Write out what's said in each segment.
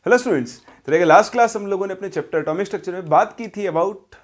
Hello students, तो देखिए last class हम लोगों ने अपने चैप्टर एटॉमिक स्ट्रक्चर में बात की थी अबाउट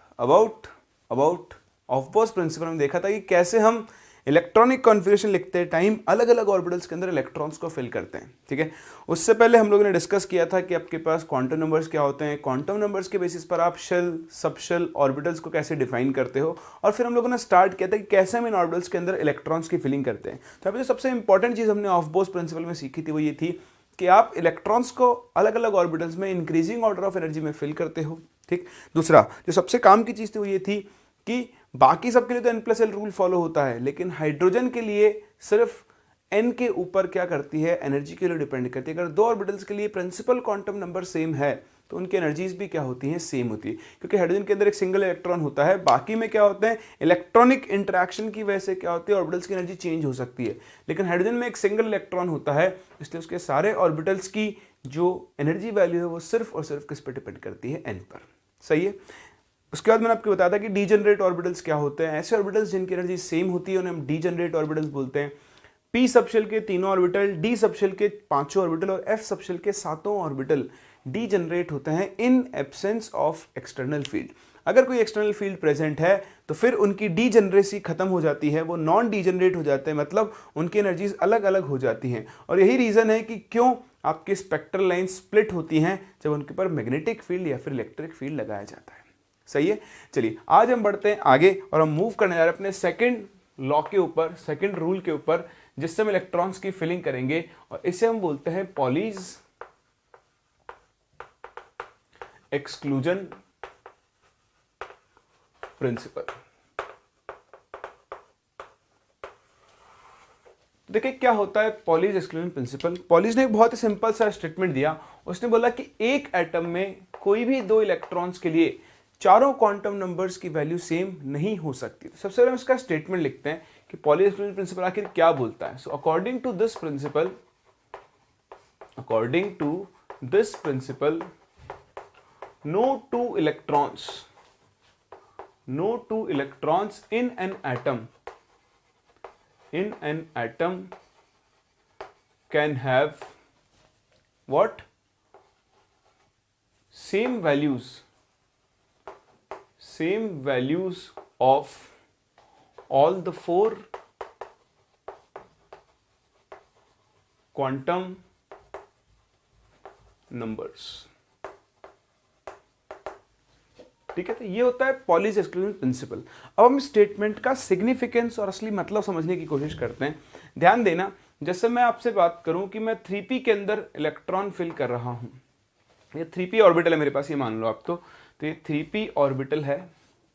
ऑफ-बोर्स प्रिंसिपल में देखा था कि कैसे हम इलेक्ट्रॉनिक कॉन्फ़िगरेशन लिखते टाइम अलग अलग ऑर्बिटल्स के अंदर इलेक्ट्रॉन्स को फिल करते हैं। ठीक है, उससे पहले हम लोगों ने डिस्कस किया था कि आपके पास क्वांटम नंबर्स क्या होते हैं, क्वांटम नंबर्स के बेसिस पर आप शेल, सबशेल ऑर्बिटल्स को कैसे डिफाइन करते हो, और फिर हम लोगों ने स्टार्ट किया था कि कैसे हम इन ऑर्बिटल्स के अंदर इलेक्ट्रॉन्स की फिलिंग करते हैं। तो अभी जो सबसे इंपॉर्टेंट चीज़ हमने ऑफ-बोर्स प्रिंसिपल में सीखी थी वो ये थी कि आप इलेक्ट्रॉन्स को अलग अलग ऑर्बिटल्स में इंक्रीजिंग ऑर्डर ऑफ एनर्जी में फिल करते हो। ठीक, दूसरा जो सबसे काम की चीज़ थी वो ये थी कि बाकी सबके लिए तो n+l रूल फॉलो होता है, लेकिन हाइड्रोजन के लिए सिर्फ n के ऊपर क्या करती है, एनर्जी के लिए डिपेंड करती है। अगर दो ऑर्बिटल्स के लिए प्रिंसिपल क्वांटम नंबर सेम है तो उनकी एनर्जीज भी क्या होती हैं, सेम होती है, क्योंकि हाइड्रोजन के अंदर एक सिंगल इलेक्ट्रॉन होता है, बाकी में क्या होते हैं, इलेक्ट्रॉनिक इंटरेक्शन की वजह से क्या होती है, ऑर्बिटल्स की एनर्जी चेंज हो सकती है, लेकिन हाइड्रोजन में एक सिंगल इलेक्ट्रॉन होता है, इसलिए उसके सारे ऑर्बिटल्स की जो एनर्जी वैल्यू है वो सिर्फ और सिर्फ किस पर डिपेंड करती है, n पर। सही है। उसके बाद मैंने आपको बताया था कि डीजेनरेट ऑर्बिटल्स क्या होते हैं। ऐसे ऑर्बिटल्स जिनकी एनर्जी सेम होती है उन्हें हम डीजेनरेट ऑर्बिटल्स बोलते हैं। p सबशेल के तीनों ऑर्बिटल, d सबशेल के पांचों ऑर्बिटल और f सबशेल के सातों ऑर्बिटल डीजेनरेट होते हैं in absence of external field. अगर कोई एक्सटर्नल फील्ड प्रेजेंट है तो फिर उनकी डीजेनरेसी खत्म हो जाती है, वो नॉन डीजेनरेट हो जाते हैं, मतलब उनकी एनर्जीज अलग अलग हो जाती हैं। और यही रीजन है कि क्यों आपकी स्पेक्ट्रल लाइन स्प्लिट होती हैं जब उनके ऊपर मैग्नेटिक फील्ड या फिर इलेक्ट्रिक फील्ड लगाया जाता है। सही है। चलिए आज हम बढ़ते हैं आगे और हम मूव करने जा रहे हैं अपने सेकंड लॉ के ऊपर, सेकंड रूल के ऊपर, जिससे हम इलेक्ट्रॉन्स की फिलिंग करेंगे, और इसे हम बोलते हैं पॉलीज एक्सक्लूजन प्रिंसिपल। देखिए क्या होता है पॉलीज एक्सक्लूजन प्रिंसिपल। पॉलीज ने एक बहुत ही सिंपल सा स्टेटमेंट दिया। उसने बोला कि एक एटम में कोई भी दो इलेक्ट्रॉन्स के लिए चारों क्वांटम नंबर्स की वैल्यू सेम नहीं हो सकती। तो सबसे पहले हम इसका स्टेटमेंट लिखते हैं कि पॉलीज एक्सक्लूजन प्रिंसिपल आखिर क्या बोलता है। So according to this principle no two electrons in an atom can have what? Same values of all the four quantum numbers। ठीक है, तो ये होता है पॉलीज एक्सक्लूजन प्रिंसिपल। अब हम स्टेटमेंट का सिग्निफिकेंस और असली मतलब समझने की कोशिश करते हैं। ध्यान देना, जैसे मैं आपसे बात करूं कि मैं 3p के अंदर इलेक्ट्रॉन फिल कर रहा हूं, ये 3p ऑर्बिटल है मेरे पास, ये मान लो आप। तो ये 3p ऑर्बिटल है।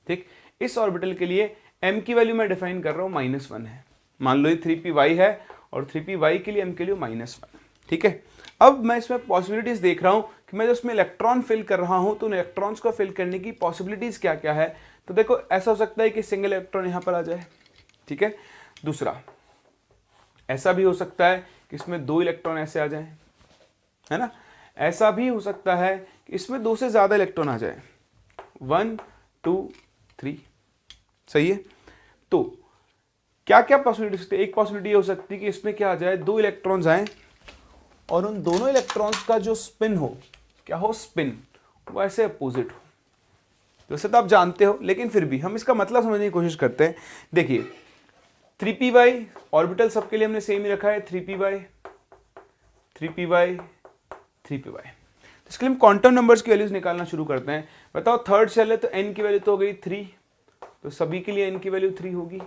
ठीक, इस ऑर्बिटल के लिए m की वैल्यू मैं डिफाइन कर रहा हूं -1 है। मान लो ये 3py है और 3py के लिए m के लिए -1। ठीक है, अब मैं इसमें पॉसिबिलिटीज देख रहा हूं कि मैं जो इसमें इलेक्ट्रॉन फिल कर रहा हूं तो उन इलेक्ट्रॉन्स को फिल करने की पॉसिबिलिटीज क्या क्या है। तो देखो ऐसा हो सकता है कि सिंगल इलेक्ट्रॉन यहां पर आ जाए। ठीक है, दूसरा ऐसा भी हो सकता है कि इसमें दो इलेक्ट्रॉन ऐसे आ जाए, है ना। ऐसा भी हो सकता है कि इसमें दो से ज्यादा इलेक्ट्रॉन आ जाए, 1 2 3। सही है। तो क्या क्या पॉसिबिलिटी सकती है। एक पॉसिबिलिटी हो सकती है कि इसमें क्या आ जाए, दो इलेक्ट्रॉन्स आए और उन दोनों इलेक्ट्रॉन्स का जो स्पिन हो, क्या हो, स्पिन वो ऐसे अपोजिट हो। वैसे तो आप जानते हो, लेकिन फिर भी हम इसका मतलब समझने की कोशिश करते हैं। देखिए 3py ऑर्बिटल सबके लिए हमने सेम ही रखा है, 3py 3py 3py। इसके लिए हम क्वांटम नंबर्स की वैल्यूज निकालना शुरू करते हैं। बताओ थर्ड शेल है तो n की वैल्यू तो हो गई 3, तो सभी के लिए n की वैल्यू 3 होगी।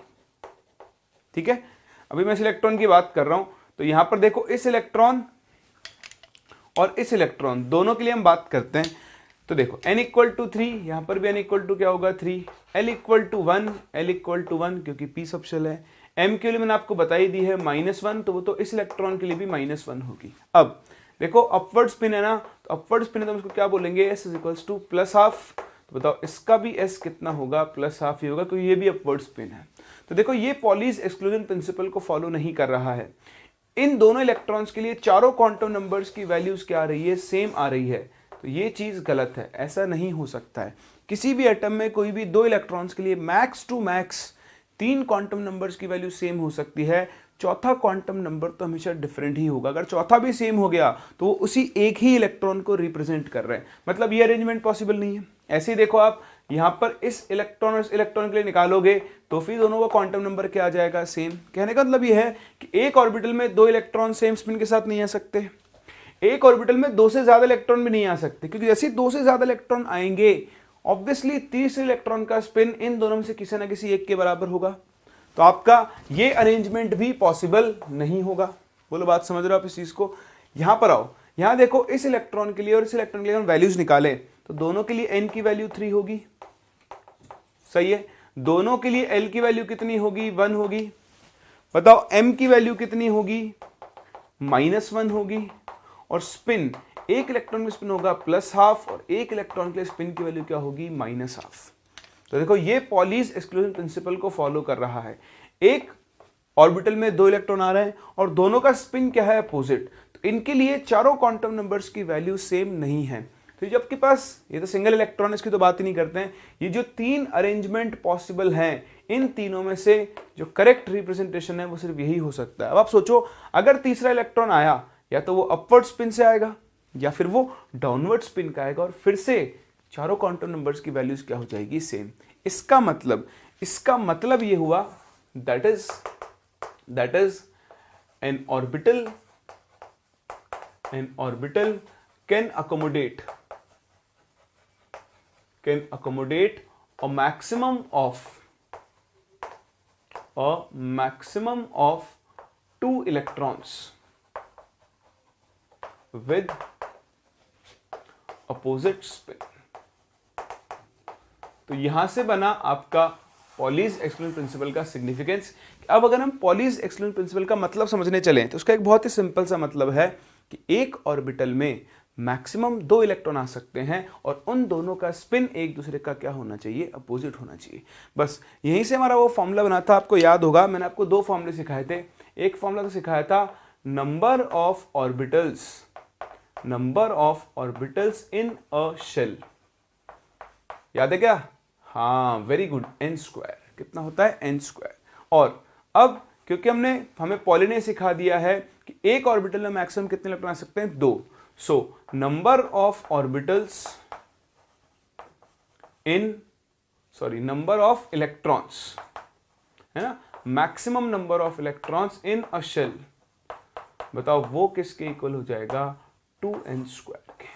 ठीक है, अभी मैं इस इलेक्ट्रॉन की बात कर रहा हूं, तो यहां पर देखो इस इलेक्ट्रॉन और इस इलेक्ट्रॉन दोनों के लिए हम बात करते हैं। तो देखो n = 3, यहां पर भी n = क्या होगा 3, l = 1 क्योंकि p सबशेल है, m के लिए मैंने आपको बताई दी है -1, तो वो तो इस इलेक्ट्रॉन के लिए भी -1 होगी। अब देखो अपवर्ड स्पिन है ना, तो अपवर्ड स्पिन है तो हम इसको क्या बोलेंगे, s = +½ तो बताओ इसका भी s कितना होगा, +½ ही होगा क्योंकि ये भी अपवर्ड स्पिन है। तो देखो ये पॉलीज एक्सक्लूजन प्रिंसिपल को फॉलो नहीं कर रहा है। इन दोनों इलेक्ट्रॉन्स के लिए चारों क्वांटम नंबर्स की वैल्यूज क्या आ रही है, सेम आ रही है। तो ये चीज गलत है, ऐसा नहीं हो सकता है। किसी भी एटम में कोई भी दो इलेक्ट्रॉन्स के लिए मैक्स टू मैक्स तीन क्वांटम नंबर्स की वैल्यू सेम हो सकती है, चौथा क्वांटम नंबर तो हमेशा डिफरेंट ही होगा। अगर चौथा भी सेम हो गया तो वो उसी एक ही इलेक्ट्रॉन को रिप्रेजेंट कर रहे हैं, मतलब ये अरेंजमेंट पॉसिबल नहीं है। ऐसे ही देखो आप यहां पर इस इलेक्ट्रॉन और इस इलेक्ट्रॉन के लिए निकालोगे तो फिर दोनों का क्वांटम नंबर क्या आ जाएगा, सेम। कहने का मतलब ये है कि एक ऑर्बिटल में दो इलेक्ट्रॉन सेम स्पिन के साथ नहीं आ सकते, एक ऑर्बिटल में दो से ज्यादा इलेक्ट्रॉन भी नहीं आ सकते, क्योंकि जैसे दो से ज्यादा इलेक्ट्रॉन आएंगे ऑब्वियसली तीसरे इलेक्ट्रॉन का स्पिन इन दोनों में से किसी ना किसी एक के बराबर होगा, तो आपका ये अरेंजमेंट भी पॉसिबल नहीं होगा। बोलो बात समझ रहे हो आप इस चीज को। यहां पर आओ, यहां देखो इस इलेक्ट्रॉन के लिए और इस इलेक्ट्रॉन के लिए हम वैल्यूज निकाले तो दोनों के लिए n की वैल्यू 3 होगी, सही है। दोनों के लिए l की वैल्यू कितनी होगी, 1 होगी। बताओ m की वैल्यू कितनी होगी, -1 होगी। और स्पिन, एक इलेक्ट्रॉन में स्पिन होगा +½ और एक इलेक्ट्रॉन के लिए स्पिन की वैल्यू क्या होगी, -½ तो देखो ये पॉलीज एक्सक्लूजन प्रिंसिपल को फॉलो कर रहा है। एक ऑर्बिटल में दो इलेक्ट्रॉन आ रहे हैं और दोनों का स्पिन क्या है, अपोजिट, तो इनके लिए चारों क्वांटम नंबर्स की वैल्यू सेम नहीं है। तो जब आपके पास ये तो सिंगल इलेक्ट्रॉन, इसकी तो बात ही नहीं करते हैं, ये जो तीन अरेंजमेंट पॉसिबल हैं इन तीनों में से जो करेक्ट रिप्रेजेंटेशन है वो सिर्फ यही हो सकता है। अब आप सोचो अगर तीसरा इलेक्ट्रॉन आया या तो वो अपवर्ड स्पिन से आएगा या फिर वो डाउनवर्ड स्पिन का आएगा और फिर से चारों क्वांटम नंबर्स की वैल्यूज क्या हो जाएगी, सेम। इसका मतलब ये हुआ that is an orbital can accommodate a maximum of 2 electrons with opposite spin। तो यहां से बना आपका पॉलीज एक्सक्लूजन प्रिंसिपल का सिग्निफिकेंस। अब अगर हम पॉलीज एक्सक्लूजन प्रिंसिपल का मतलब समझने चलें तो उसका एक बहुत ही सिंपल सा मतलब है कि एक ऑर्बिटल में मैक्सिमम 2 इलेक्ट्रॉन आ सकते हैं और उन दोनों का स्पिन एक दूसरे का क्या होना चाहिए, अपोजिट होना चाहिए। बस यहीं से हमारा वो फॉर्मूला बना था, आपको याद होगा मैंने आपको दो फॉर्मूले सिखाए थे। एक फॉर्मूला तो सिखाया था number of orbitals in a shell, याद है क्या, हाँ वेरी गुड, n²। कितना होता है, n²। और अब क्योंकि हमें पॉली ने सिखा दिया है कि एक ऑर्बिटल में मैक्सिमम कितने इलेक्ट्रॉन आ सकते हैं, 2। सो नंबर ऑफ इलेक्ट्रॉन्स है ना, maximum number of electrons in a shell, बताओ वो किसके इक्वल हो जाएगा, 2n² के।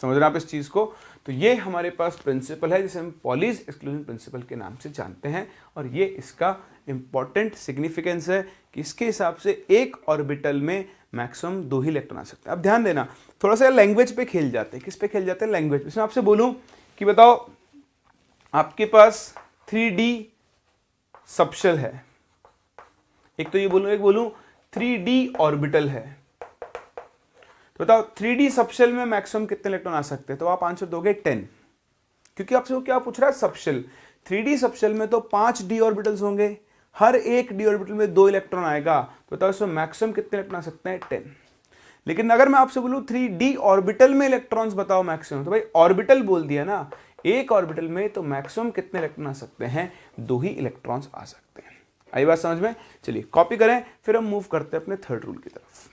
समझ रहे हैं आप इस चीज को। तो ये हमारे पास प्रिंसिपल है जिसे हम पॉलीज एक्सक्लूजन प्रिंसिपल के नाम से जानते हैं और ये इसका इंपॉर्टेंट सिग्निफिकेंस है कि इसके हिसाब से एक ऑर्बिटल में मैक्सिमम 2 ही इलेक्ट्रॉन आ सकते हैं। अब ध्यान देना, थोड़ा सा लैंग्वेज पे खेल जाते हैं। किस पे खेल जाते हैं, लैंग्वेज। इसमें आपसे बोलूं कि बताओ आपके पास 3D सबशेल है, एक तो ये बोलूं 3D ऑर्बिटल है, तो बताओ 3D सबशेल में मैक्सिमम कितने इलेक्ट्रॉन आ सकते हैं, तो आप आंसर दोगे 10, क्योंकि आपसे वो क्या पूछ रहा है, सबशेल। 3D सबशेल में तो 5 d ऑर्बिटल्स होंगे, हर एक d ऑर्बिटल में 2 इलेक्ट्रॉन आएगा, तो बताओ इसमें मैक्सिमम कितने इलेक्ट्रॉन आ सकते हैं, 10। लेकिन अगर मैं आपसे बोलूं 3D ऑर्बिटल में इलेक्ट्रॉन्स बताओ मैक्सिमम, तो भाई ऑर्बिटल बोल दिया ना, एक ऑर्बिटल में तो मैक्सिमम कितने इलेक्ट्रॉन आ सकते हैं, 2 ही इलेक्ट्रॉन्स आ सकते हैं। आई बात समझ में। चलिए कॉपी करें, फिर हम मूव करते हैं अपने थर्ड रूल की तरफ।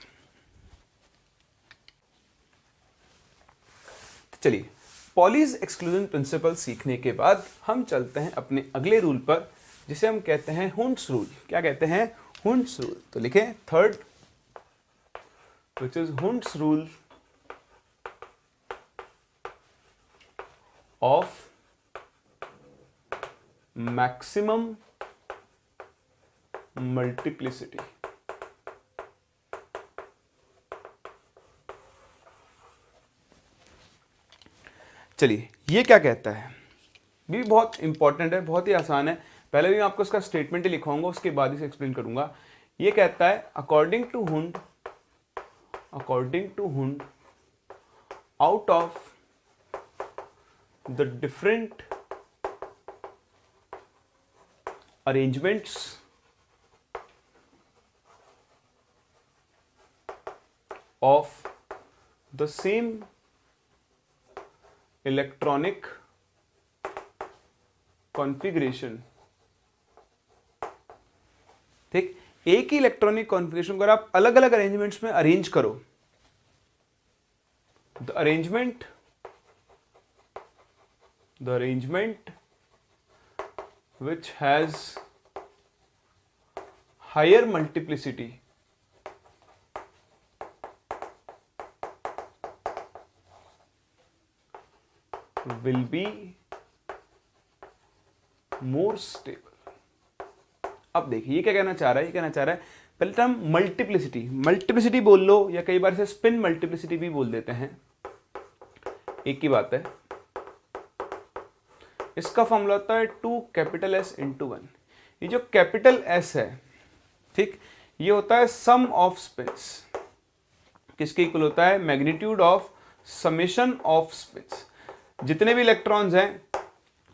चलिए पॉलीज एक्सक्लूजन प्रिंसिपल सीखने के बाद हम चलते हैं अपने अगले रूल पर, जिसे हम कहते हैं हुंड्स रूल। क्या कहते हैं, हुंड्स रूल। तो लिखें third, which is Hund's rule of maximum multiplicity. चलिए ये क्या कहता है, भी बहुत इंपॉर्टेंट है, बहुत ही आसान है। पहले भी मैं आपको इसका स्टेटमेंट ही लिखवाऊंगा, उसके बाद इसे एक्सप्लेन करूंगा। ये कहता है according to Hund out of the different arrangements of the same electronic configuration, ठीक, एक ही इलेक्ट्रॉनिक कॉन्फ़िगरेशन को अगर आप अलग अलग अरेंजमेंट्स में अरेंज करो, the arrangement which has higher multiplicity will be more stable। अब देखिए ये क्या कहना चाह रहा है, ये कहना चाह रहा है पहले टर्म मल्टीप्लिसिटी बोल लो, या कई बार से स्पिन मल्टीप्लिसिटी भी बोल देते हैं, एक ही बात है। इसका फॉर्मूला होता है 2 S × 1। ये जो कैपिटल S है, ठीक, ये होता है सम ऑफ स्पिन्स। किसके इक्वल होता है? Magnitude of summation of spins. जितने भी इलेक्ट्रॉन्स हैं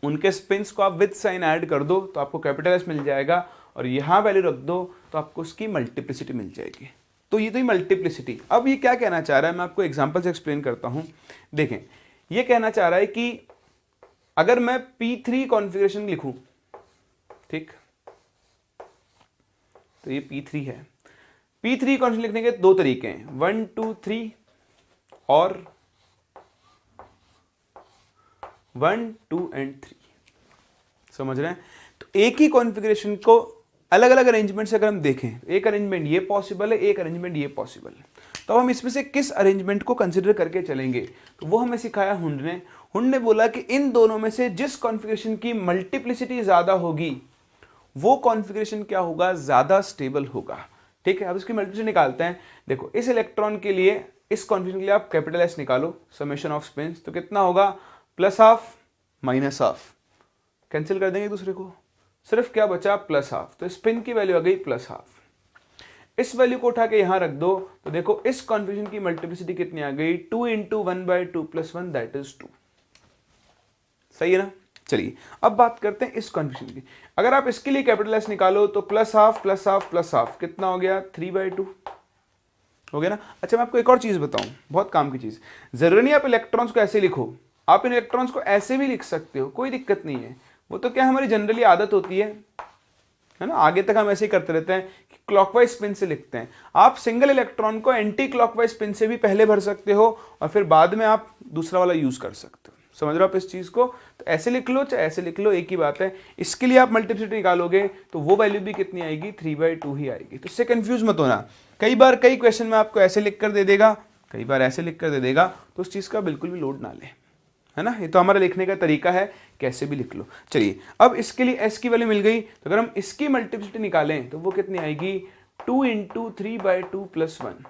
उनके स्पिन्स को आप विद साइन ऐड कर दो तो आपको कैपिटल S मिल जाएगा, और यहां वैल्यू रख दो तो आपको उसकी मल्टीप्लिसिटी मिल जाएगी। तो ये तो ही मल्टीप्लिसिटी। अब ये क्या कहना चाह रहा है, मैं आपको एग्जांपल से एक्सप्लेन करता हूं। देखें, ये कहना चाह रहा है कि अगर मैं P3 कॉन्फ़िगरेशन लिखूं, ठीक, तो ये P3 है। P3 कॉन्फ़िगरेशन लिखने के दो तरीके हैं, 1 2 3 और 1 2 और 3। समझ रहे हैं? तो एक ही कॉन्फ़िगरेशन को अलग अलग अरेंजमेंट से अगर हम देखें, एक अरेंजमेंट ये पॉसिबल है, एक अरेंजमेंट ये पॉसिबल है, तो हम इसमें से किस अरेंजमेंट को कंसिडर करके चलेंगे, तो वो हमें सिखाया हुंड ने बोला कि इन दोनों में से जिस कॉन्फ़िगरेशन की मल्टीप्लिसिटी ज्यादा होगी वो कॉन्फ़िगरेशन क्या होगा, ज्यादा स्टेबल होगा। ठीक है, अब इसकी मल्टीप्लिसिटी निकालते हैं। देखो, इस इलेक्ट्रॉन के लिए, इस कॉन्फ़िगरेशन के लिए आप कैपिटल S निकालो, समेशन ऑफ स्पिन्स, तो कितना होगा, +½ -½ कैंसिल कर देंगे एक दूसरे को, सिर्फ क्या बचा, +½ तो स्पिन की वैल्यू आ गई +½ इस वैल्यू को उठा के यहां रख दो तो देखो इस कॉन्फ़िगरेशन की मल्टीप्लिसिटी कितनी आ गई, 2 × 1/2 + 1 दैट इज 2। सही है ना? चलिए अब बात करते हैं इस कॉन्फ़िगरेशन की। अगर आप इसके लिए कैपिटल S निकालो तो +½ +½ +½ कितना हो गया, 3/2 हो गया ना। अच्छा, मैं आपको एक और चीज बताऊं, बहुत काम की चीज। जरूरी नहीं आप इलेक्ट्रॉन्स को ऐसे लिखो, आप इन इलेक्ट्रॉन्स को ऐसे भी लिख सकते हो, कोई दिक्कत नहीं है। वो तो क्या हमारी जनरली आदत होती है ना, आगे तक हम ऐसे ही करते रहते हैं कि क्लॉकवाइज स्पिन से लिखते हैं। आप सिंगल इलेक्ट्रॉन को एंटी क्लॉकवाइज स्पिन से भी पहले भर सकते हो और फिर बाद में आप दूसरा वाला यूज कर सकते हो। समझ रहे हो आप इस चीज को? तो ऐसे लिख लो चाहे ऐसे लिख लो, एक ही बात है। इसके लिए आप मल्टीप्लिसिटी निकालोगे तो वो वैल्यू भी कितनी आएगी, 3/2 ही आएगी। तो इससे कंफ्यूज मत होना। कई बार कई क्वेश्चन में आपको ऐसे लिख कर दे देगा, कई बार ऐसे लिख कर दे देगा, तो उस चीज का बिल्कुल भी लोड ना ले, है ना। ये तो हमारा लिखने का तरीका है, कैसे भी लिख लो। चलिए, अब इसके लिए S की वैल्यू मिल गई, तो अगर हम इसकी मल्टीप्लिसिटी निकालें तो वो कितनी आएगी, 2 × 3/2 + 1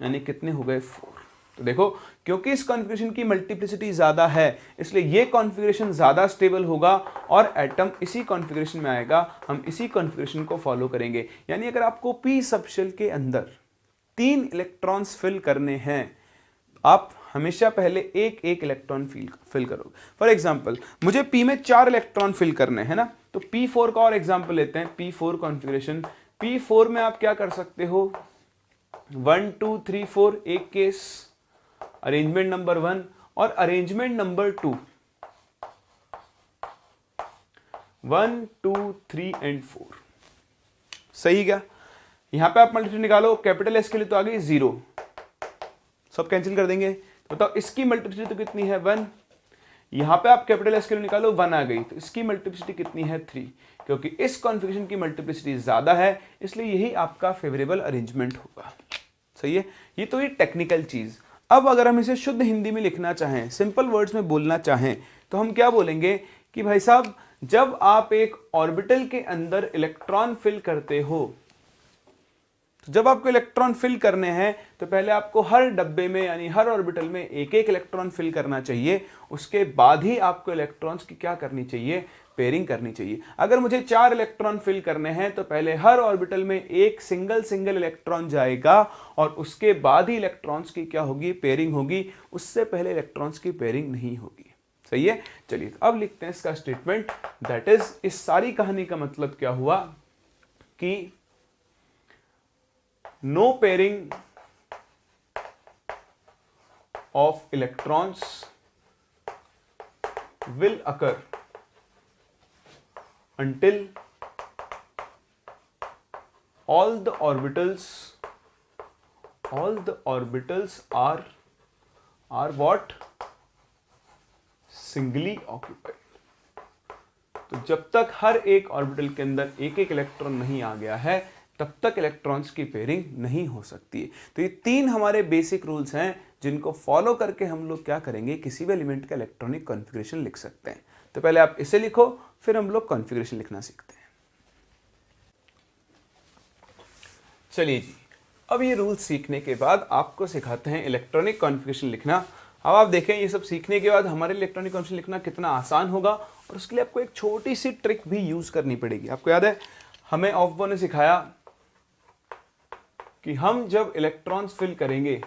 यानी कितने हो गए, 4। तो देखो, क्योंकि इस कॉन्फ़िगरेशन की मल्टीप्लिसिटी ज्यादा है इसलिए ये कॉन्फ़िगरेशन ज्यादा स्टेबल होगा और एटम इसी कॉन्फ़िगरेशन में आएगा, हम इसी कॉन्फ़िगरेशन को फॉलो करेंगे। यानी अगर आपको p सबशेल के अंदर 3 इलेक्ट्रॉन्स फिल करने हैं, आप हमेशा पहले एक एक इलेक्ट्रॉन फिल करोगे। फॉर एग्जांपल, मुझे P में 4 इलेक्ट्रॉन फिल करने हैं ना, तो P4 का और एग्जांपल लेते हैं। P4 कॉन्फ़िगरेशन, P4 में आप क्या कर सकते हो, 1 2 3 4 एक केस, अरेंजमेंट नंबर 1 और अरेंजमेंट नंबर 2 1 2 3 और 4। सही क्या? यहां पे आप मल्टीप्लिसिटी निकालो, कैपिटल S के लिए तो आ गई 0, सब कैंसिल कर देंगे। बताओ इसकी मल्टीप्लिसिटी तो कितनी है, 1। यहां पे आप कैपिटल S के लिए निकालो, 1 आ गई, तो इसकी मल्टीप्लिसिटी कितनी है, 3। क्योंकि इस कॉन्फ़िगरेशन की मल्टीप्लिसिटी ज्यादा है इसलिए यही आपका फेवरेबल अरेंजमेंट होगा। सही है, ये तो ये टेक्निकल चीज। अब अगर हम इसे शुद्ध हिंदी में लिखना चाहें, सिंपल वर्ड्स में बोलना चाहें, तो हम क्या बोलेंगे कि भाई साहब, जब आप एक ऑर्बिटल के अंदर इलेक्ट्रॉन फिल करते हो, तो जब आपको इलेक्ट्रॉन फिल करने हैं तो पहले आपको हर डब्बे में यानी हर ऑर्बिटल में एक एक इलेक्ट्रॉन फिल करना चाहिए। उसके बाद ही आपको इलेक्ट्रॉन्स की क्या करनी चाहिए, पेयरिंग करनी चाहिए। अगर मुझे 4 इलेक्ट्रॉन फिल करने हैं तो पहले हर ऑर्बिटल में एक सिंगल इलेक्ट्रॉन जाएगा और उसके बाद ही इलेक्ट्रॉन्स की क्या होगी, पेयरिंग होगी। उससे पहले इलेक्ट्रॉन्स की पेयरिंग नहीं होगी। सही है। चलिए अब लिखते हैं इसका स्टेटमेंट। दैट इज, इस सारी कहानी का मतलब क्या हुआ कि no pairing of electrons will occur until all the orbitals are what? Singly occupied. तो जब तक हर एक ऑर्बिटल के अंदर एक एक इलेक्ट्रॉन नहीं आ गया है तब तक इलेक्ट्रॉन्स की पेयरिंग नहीं हो सकती है। तो ये 3 हमारे बेसिक रूल्स हैं जिनको फॉलो करके हम लोग क्या करेंगे, किसी भी एलिमेंट का इलेक्ट्रॉनिक कॉन्फ़िगरेशन लिख सकते हैं। तो पहले आप इसे लिखो, फिर हम लोग कॉन्फ़िगरेशन लिखना सीखते हैं। चलिए जी, अब ये रूल्स सीखने के बाद आपको सिखाते हैं इलेक्ट्रॉनिक कॉन्फ़िगरेशन लिखना। अब आप देखें ये सब सीखने के बाद हमारे इलेक्ट्रॉनिक कॉन्फ़िगरेशन लिखना कितना आसान होगा, और उसके लिए आपको एक छोटी सी ट्रिक भी यूज करनी पड़ेगी। आपको याद है हमें ऑफबो ने सिखाया कि हम जब इलेक्ट्रॉन्स फिल करेंगे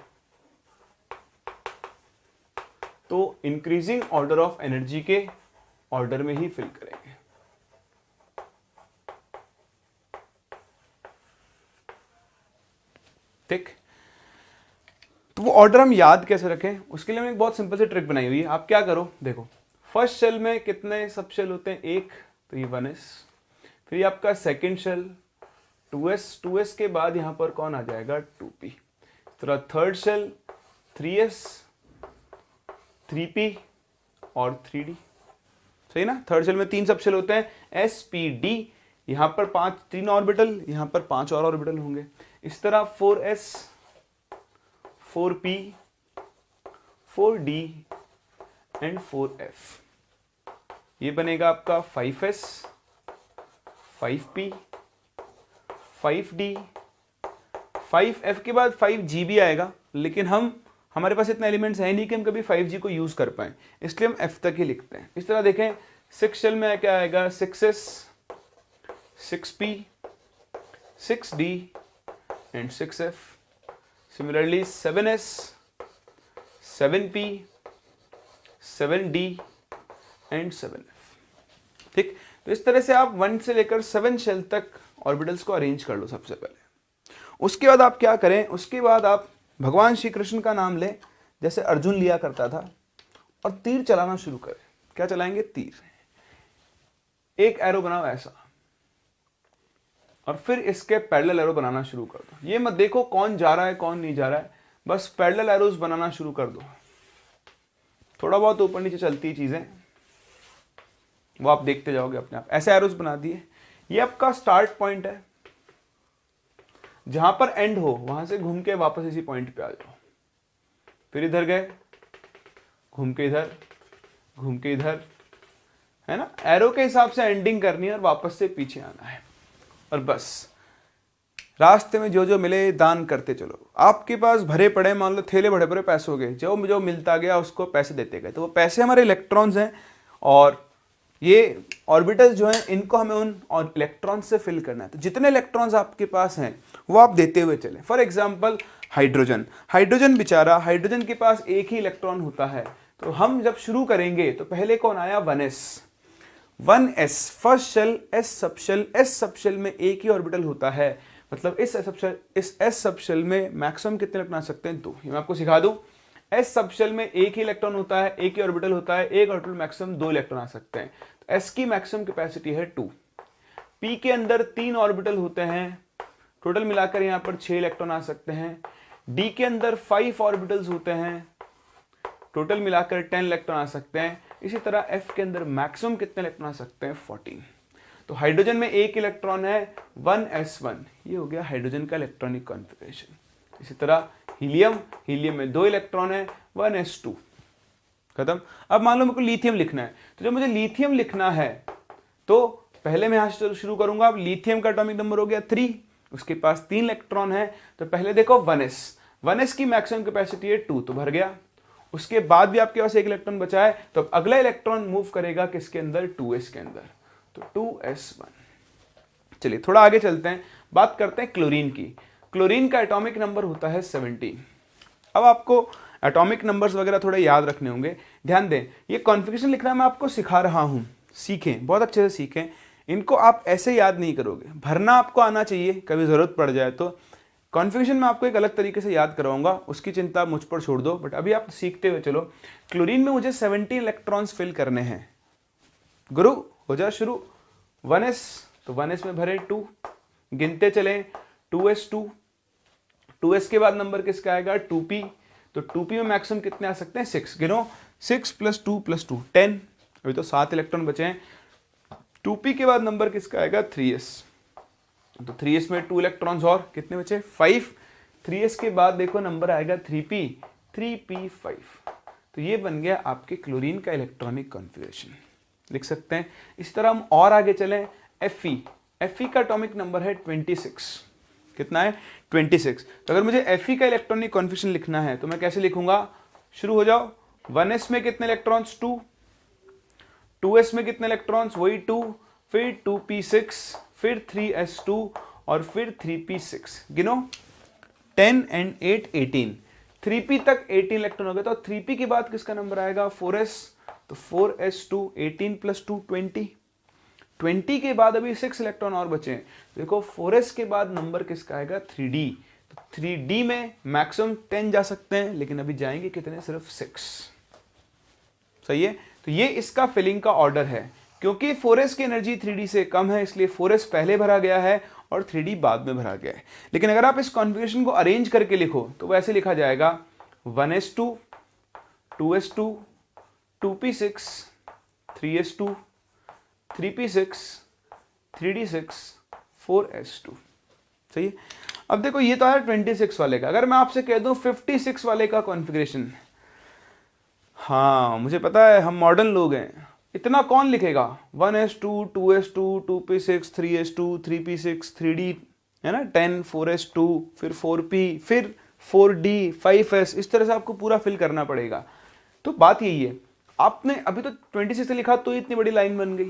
तो इंक्रीजिंग ऑर्डर ऑफ एनर्जी के ऑर्डर में ही फिल करेंगे। ठीक, तो वो ऑर्डर हम याद कैसे रखें, उसके लिए हमने एक बहुत सिंपल सी ट्रिक बनाई हुई है। आप क्या करो, देखो फर्स्ट शेल में कितने सब शेल होते हैं, एक, तो ये 1s। फिर ये आपका सेकेंड शेल 2s के बाद यहां पर कौन आ जाएगा, 2p। तो थर्ड शेल 3s, 3p और 3d। सही ना, थर्ड शेल में 3 सब शेल होते हैं s p d। यहां पर 3 ऑर्बिटल, यहां पर 5 और ऑर्बिटल होंगे। इस तरह 4s, 4p, 4d and 4f। ये बनेगा आपका 5s, 5p, 5d, 5f के बाद 5g भी आएगा, लेकिन हमारे पास इतने एलिमेंट्स हैं नहीं कि हम कभी 5g को यूज कर पाए, इसलिए हम f तक ही लिखते हैं। इस तरह देखें 6 शेल में क्या आएगा, 6s, 6p, 6d and 6f। Similarly 7s, 7p, 7d and 7f। ठीक, तो इस तरह से आप 1 से लेकर 7 शेल तक ऑर्बिटल्स को अरेंज कर लो सबसे पहले। उसके बाद आप क्या करें, उसके बाद आप भगवान श्री कृष्ण का नाम लें, जैसे अर्जुन लिया करता था, और तीर चलाना शुरू करें। क्या चलाएंगे, तीर। एक एरो बनाओ ऐसा, और फिर इसके पैरेलल एरो बनाना शुरू कर दो। ये मत देखो कौन जा रहा है कौन नहीं जा रहा है, बस पैरेलल एरोज बनाना शुरू कर दो। थोड़ा बहुत ऊपर नीचे चलती चीजें वो आप देखते जाओगे अपने आप। ऐसे एरोज बना दिए, ये आपका स्टार्ट पॉइंट है, जहां पर एंड हो वहां से घूम के वापस इसी पॉइंट पे आ जाओ। फिर इधर गए, घूम के इधर, घूम के इधर, है ना। एरो के हिसाब से एंडिंग करनी है और वापस से पीछे आना है, और बस रास्ते में जो जो मिले दान करते चलो। आपके पास भरे पड़े, मान लो थैले भरे भरे पैसे हो गए, जो जो मिलता गया उसको पैसे देते गए। तो वो पैसे हमारे इलेक्ट्रॉन्स हैं, और ये ऑर्बिटल्स जो हैं इनको हमें उन इलेक्ट्रॉन्स से फिल करना है। तो जितने इलेक्ट्रॉन्स आपके पास हैं वो आप देते हुए चलें। फॉर एग्जांपल हाइड्रोजन बेचारा, हाइड्रोजन के पास एक ही इलेक्ट्रॉन होता है, तो हम जब शुरू करेंगे तो पहले कौन आया, 1s first shell, S sub shell में एक ही ऑर्बिटल होता है, मतलब इस एस सब शेल में मैक्सिमम कितने इलेक्ट्रॉन आ सकते हैं, 2। ये मैं आपको सिखा दूं, एस सब शेल में एक ही इलेक्ट्रॉन होता है, एक ही ऑर्बिटल होता है, एक ऑर्बिटल मैक्सिमम 2 इलेक्ट्रॉन आ सकते हैं। तो एस की मैक्सिमम कैपेसिटी है 2। पी के अंदर 3 ऑर्बिटल होते हैं, टोटल मिलाकर यहां पर 6 इलेक्ट्रॉन आ सकते हैं। डी के अंदर 5 ऑर्बिटल्स होते हैं, टोटल मिलाकर 10 इलेक्ट्रॉन आ सकते हैं। इसी तरह एफ के अंदर मैक्सिमम कितने इलेक्ट्रॉन आ सकते हैं, 14। तो हाइड्रोजन में एक इलेक्ट्रॉन है, 1s1। ये हो गया हाइड्रोजन का इलेक्ट्रॉनिक कॉन्फ़िगरेशन। इसी तरह हीलियम में 2 इलेक्ट्रॉन है, 1s2। खत्म। अब मान लो मेरे को लिथियम लिखना है, तो जब मुझे लिथियम लिखना है तो पहले मैं यहां से शुरू करूंगा। अब लिथियम का एटॉमिक नंबर हो गया 3, उसके पास 3 इलेक्ट्रॉन है, तो पहले देखो 1s की मैक्सिमम कैपेसिटी है 2, तो भर गया। उसके बाद भी आपके पास एक इलेक्ट्रॉन बचा है, तो अगला इलेक्ट्रॉन मूव करेगा किसके अंदर, 2s के अंदर, तो 2s1। चलिए थोड़ा आगे चलते हैं, बात करते हैं क्लोरीन की। क्लोरीन का एटॉमिक नंबर होता है 17। अब आपको एटॉमिक नंबर्स वगैरह थोड़े याद रखने होंगे। ध्यान दें, ये कॉन्फ़िगरेशन लिखना मैं आपको सिखा रहा हूं, सीखें, बहुत अच्छे से सीखें। इनको आप ऐसे याद नहीं करोगे, भरना आपको आना चाहिए, कभी जरूरत पड़ जाए तो। कॉन्फ़िगरेशन में आपको एक अलग तरीके से याद करवाऊंगा, उसकी चिंता मुझ पर छोड़ दो, बट अभी आप सीखते हुए चलो। क्लोरीन में मुझे 17 इलेक्ट्रॉन्स फिल करने हैं। गुरु हो जा शुरू, 1s, तो 1s में भरे 2, गिनते चले 2s2, 2s के बाद नंबर किसका आएगा 2p, तो 2p में मैक्सिमम कितने आ सकते हैं 6, गिनो 6 + 2 + 2 10, अभी तो 7 इलेक्ट्रॉन बचे हैं। 2p के बाद नंबर किसका आएगा 3s, तो 3s में 2 इलेक्ट्रॉन्स और कितने बचे 5, 3s के बाद देखो नंबर आएगा 3p, 3p5, तो ये बन गया आपके क्लोरीन का इलेक्ट्रॉनिक कॉन्फ़िगरेशन, लिख सकते हैं। इसी तरह हम और आगे चलें, Fe का एटॉमिक नंबर है 26, कितना है 26, तो अगर मुझे Fe का इलेक्ट्रॉनिक कॉन्फ़िगरेशन लिखना है तो मैं कैसे लिखूंगा, शुरू हो जाओ, 1s में कितने इलेक्ट्रॉन्स 2, 2s में कितने इलेक्ट्रॉन्स वही 2, फिर 2p6, फिर 3s2 और फिर 3p6, गिनो 10 and 8 18, 3p तक 18 इलेक्ट्रॉन हो गए, तो 3p के बाद किसका नंबर आएगा 4s, तो 4s2, 18 + 2 20, 20 के बाद अभी 6 इलेक्ट्रॉन और बचे हैं, देखो 4s के बाद नंबर किसका आएगा 3d, तो 3d में मैक्सिमम 10 जा सकते हैं, लेकिन अभी जाएंगे कितने सिर्फ 6, सही है। तो ये इसका फिलिंग का ऑर्डर है, क्योंकि 4s की एनर्जी 3d से कम है इसलिए 4s पहले भरा गया है और 3d बाद में भरा गया है। लेकिन अगर आप इस कॉन्फ़िगरेशन को अरेंज करके लिखो तो वैसे लिखा जाएगा 1s2, 2s2, 2p6, 3s2, 3p6, 3d6, 4s2, सही है। अब देखो ये तो है 26 वाले का, अगर मैं आपसे कह दूं 56 वाले का कॉन्फ़िगरेशन, हाँ मुझे पता है हम मॉडर्न लोग हैं, इतना कौन लिखेगा, 1s2, 2s2, 2p6, 3s2, 3p6, 3d, है ना, 10, 4s2, फिर 4p, फिर 4d, 5s, इस तरह से आपको पूरा फिल करना पड़ेगा। तो बात यही है, आपने अभी तो 26 से लिखा तो इतनी बड़ी लाइन बन गई,